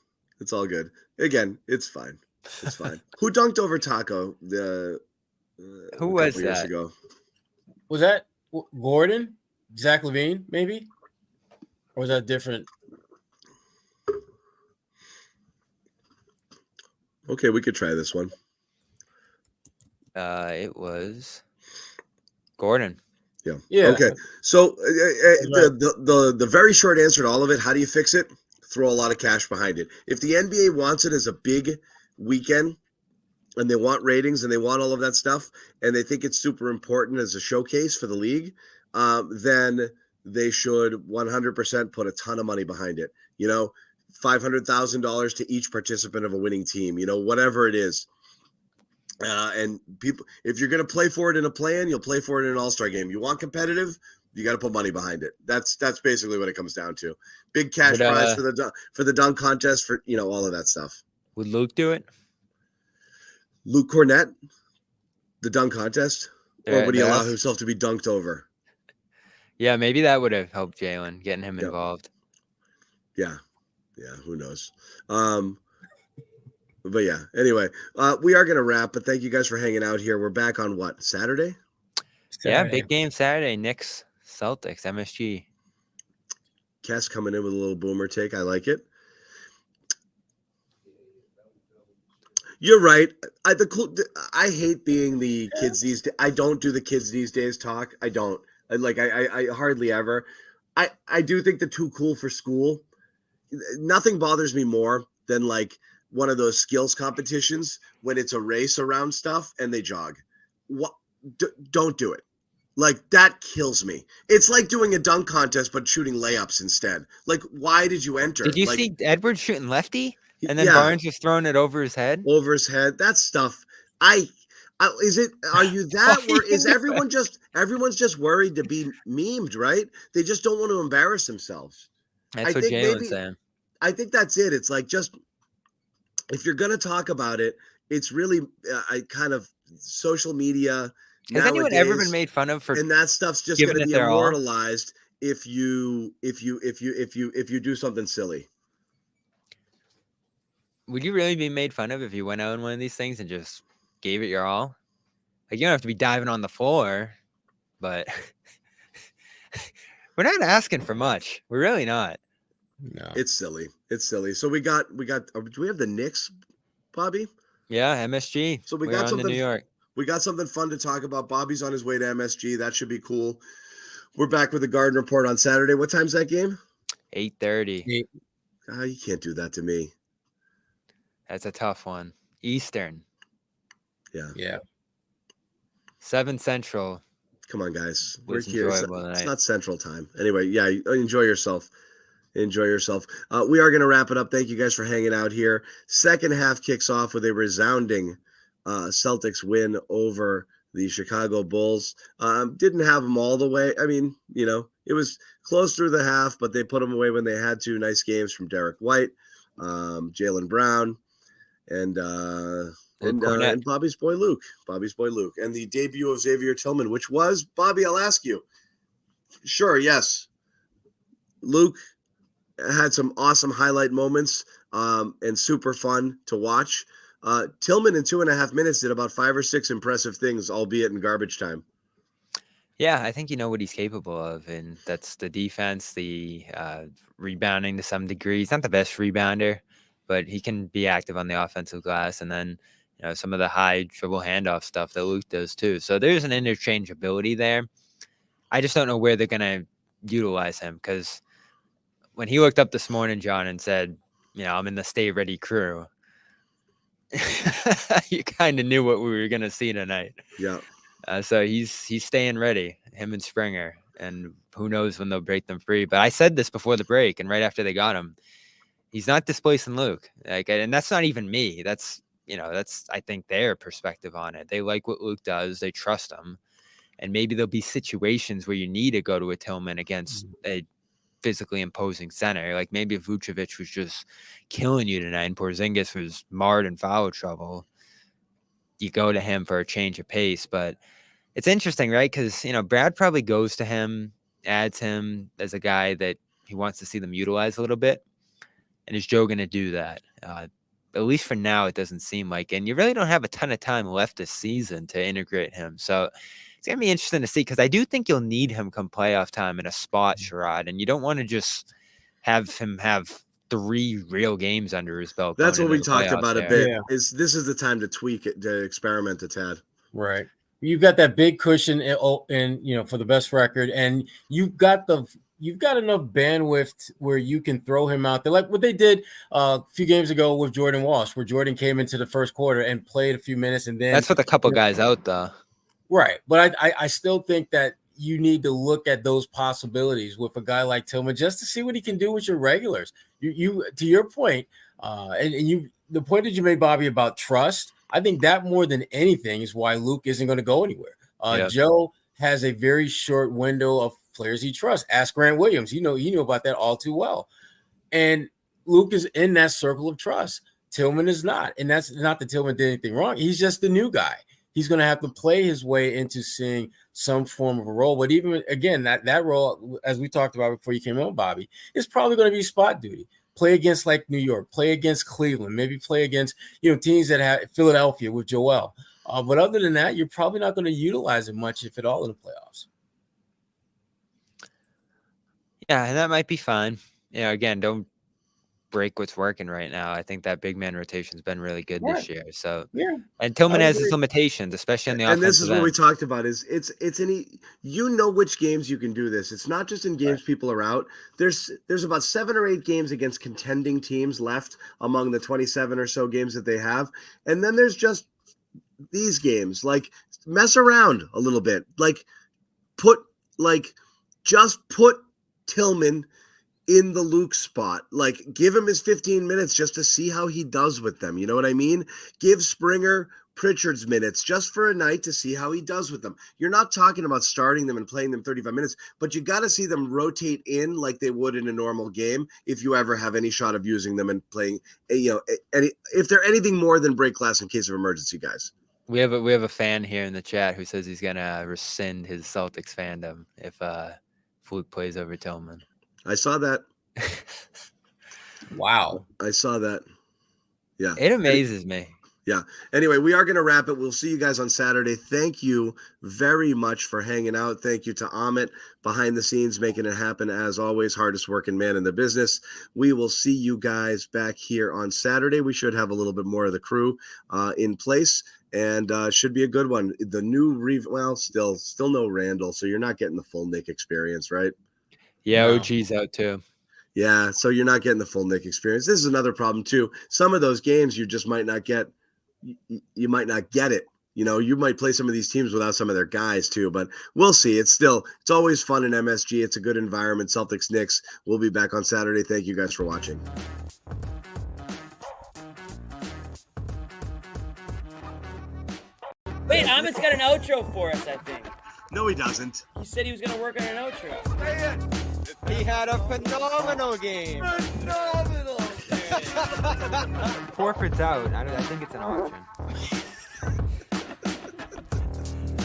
Again, it's fine. Who dunked over Taco? Who was that? Years ago? Was that Gordon? Zach LaVine, maybe? Or was that different? Okay, we could try this one. It was Gordon. Yeah. Okay. So the very short answer to all of it, how do you fix it? Throw a lot of cash behind it. If the NBA wants it as a big weekend and they want ratings and they want all of that stuff and they think it's super important as a showcase for the league, then they should 100% put a ton of money behind it. $500,000 to each participant of a winning team, whatever it is. And people, if you're going to play for it in a play-in, you'll play for it in an all-star game. You want competitive, you got to put money behind it. That's basically what it comes down to. Big cash prize for the dunk contest, for all of that stuff. Would Luke do it? Luke Cornett, the dunk contest, or would he allow himself to be dunked over? Yeah, maybe that would have helped Jaylen, getting him involved. Yeah, who knows? But yeah, anyway, we are going to wrap, but thank you guys for hanging out here. We're back on what, Saturday? Yeah, big game Saturday. Knicks, Celtics, MSG. Cass coming in with a little boomer take. I like it. You're right. I hate being the kids these days. I don't do the kids these days talk. I don't. I hardly ever. I do think the too cool for school. Nothing bothers me more than like one of those skills competitions when it's a race around stuff and they jog. What? Don't do it. Like that kills me. It's like doing a dunk contest but shooting layups instead. Like, why did you enter? Did you like, see Edwards shooting lefty, and then Barnes just throwing it over his head? Over his head. That stuff. Is it? Are you that? Is everyone's just worried to be memed? Right? They just don't want to embarrass themselves. That's what Jalen's saying. I think that's it. It's like just if you're gonna talk about it, it's really I kind of social media. Has anyone ever been made fun of for? And that stuff's just going to be immortalized if you do something silly. Would you really be made fun of if you went out in one of these things and just gave it your all? Like, you don't have to be diving on the floor, but we're not asking for much. We're really not. No, it's silly. It's silly. So we got. Do we have the Knicks, Bobby? Yeah, MSG. So we got something. New York. We got something fun to talk about. Bobby's on his way to MSG. That should be cool. We're back with the Garden Report on Saturday. What time's that game? 8:30. You can't do that to me. That's a tough one. Eastern. Yeah. 7 Central. Come on, guys. We're here. It's not Central time. Anyway, yeah, enjoy yourself. Enjoy yourself. We are going to wrap it up. Thank you guys for hanging out here. Second half kicks off with a resounding Celtics win over the Chicago Bulls. Didn't have them all the way. I mean, it was close through the half, but they put them away when they had to. Nice games from Derek White, Jaylen Brown, and Bobby's boy Luke. And the debut of Xavier Tillman, which was, Bobby, I'll ask you. Sure, yes. Luke had some awesome highlight moments and super fun to watch. Tillman in 2.5 minutes did about 5 or 6 impressive things, albeit in garbage time. Yeah, I think you know what he's capable of, and that's the defense, the rebounding to some degree. He's not the best rebounder, but he can be active on the offensive glass, and then some of the high dribble handoff stuff that Luke does too. So there's an interchangeability there. I just don't know where they're going to utilize him, because when he looked up this morning, John, and said, I'm in the stay ready crew, you kind of knew what we were going to see tonight. Yeah. So he's staying ready, him and Springer, and who knows when they'll break them free. But I said this before the break, and right after they got him, he's not displacing Luke. And that's not even me. That's I think their perspective on it. They like what Luke does. They trust him, and maybe there'll be situations where you need to go to a Tillman against a physically imposing center. Like maybe if Vucevic was just killing you tonight and Porzingis was marred in foul trouble, you go to him for a change of pace. But it's interesting, right? Because, Brad probably goes to him, adds him as a guy that he wants to see them utilize a little bit. And is Joe going to do that? At least for now, it doesn't seem like. And you really don't have a ton of time left this season to integrate him. So it's going to be interesting to see, because I do think you'll need him come playoff time in a spot, Sherrod. And you don't want to just have him have 3 real games under his belt. That's what we talked about a bit. Yeah. This is the time to tweak it, to experiment a tad. Right. You've got that big cushion and for the best record, and you've got enough bandwidth where you can throw him out there, like what they did a few games ago with Jordan Walsh, where Jordan came into the first quarter and played a few minutes, and then that's with a couple guys out though. Right, but I still think that you need to look at those possibilities with a guy like Tillman just to see what he can do with your regulars. You to your point, the point that you made, Bobby, about trust. I think that more than anything is why Luke isn't going to go anywhere. Joe has a very short window of players he trusts. Ask Grant Williams. You know about that all too well. And Luke is in that circle of trust. Tillman is not. And that's not that Tillman did anything wrong. He's just the new guy. He's going to have to play his way into seeing some form of a role. But even, again, that role, as we talked about before you came on, Bobby, is probably going to be spot duty. Play against like New York, play against Cleveland, maybe play against, teams that have Philadelphia with Joel. But other than that, you're probably not going to utilize it much, if at all, in the playoffs. Yeah, and that might be fine. Again, don't break what's working right now. I think that big man rotation's been really good this year. So Yeah. and Tillman I has his agree. limitations, especially on the And offensive this is what end. we talked about is it's any which games you can do this. It's not just in games people are out. There's about 7 or 8 games against contending teams left among the 27 or so games that they have. And then there's just these games. Like mess around a little bit. Just put Tillman in the Luke spot. Like give him his 15 minutes just to see how he does with them. You know what I mean? Give Springer Pritchard's minutes just for a night to see how he does with them. You're not talking about starting them and playing them 35 minutes, but you got to see them rotate in like they would in a normal game if you ever have any shot of using them and playing, if they're anything more than break glass in case of emergency, guys. We have a fan here in the chat who says he's gonna rescind his Celtics fandom if Fluke plays over Tillman. I saw that. Wow. I saw that. Yeah. It amazes me. Yeah. Anyway, we are going to wrap it. We'll see you guys on Saturday. Thank you very much for hanging out. Thank you to Amit behind the scenes, making it happen as always. Hardest working man in the business. We will see you guys back here on Saturday. We should have a little bit more of the crew in place and should be a good one. The new still no Randall. So you're not getting the full Nick experience, right? Yeah. No. OG's out too. Yeah. So you're not getting the full Nick experience. This is another problem too. Some of those games you just might not get. You might not get it. You might play some of these teams without some of their guys too, but we'll see. It's always fun in MSG. It's a good environment. Celtics Knicks. We'll be back on Saturday. Thank you guys for watching. Wait, Amit's got an outro for us, I think. No, he doesn't. He said he was going to work on an outro. He had a phenomenal game. Forfeit's out. I think it's an option.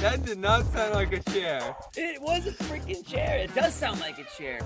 That did not sound like a chair. It was a freaking chair. It does sound like a chair.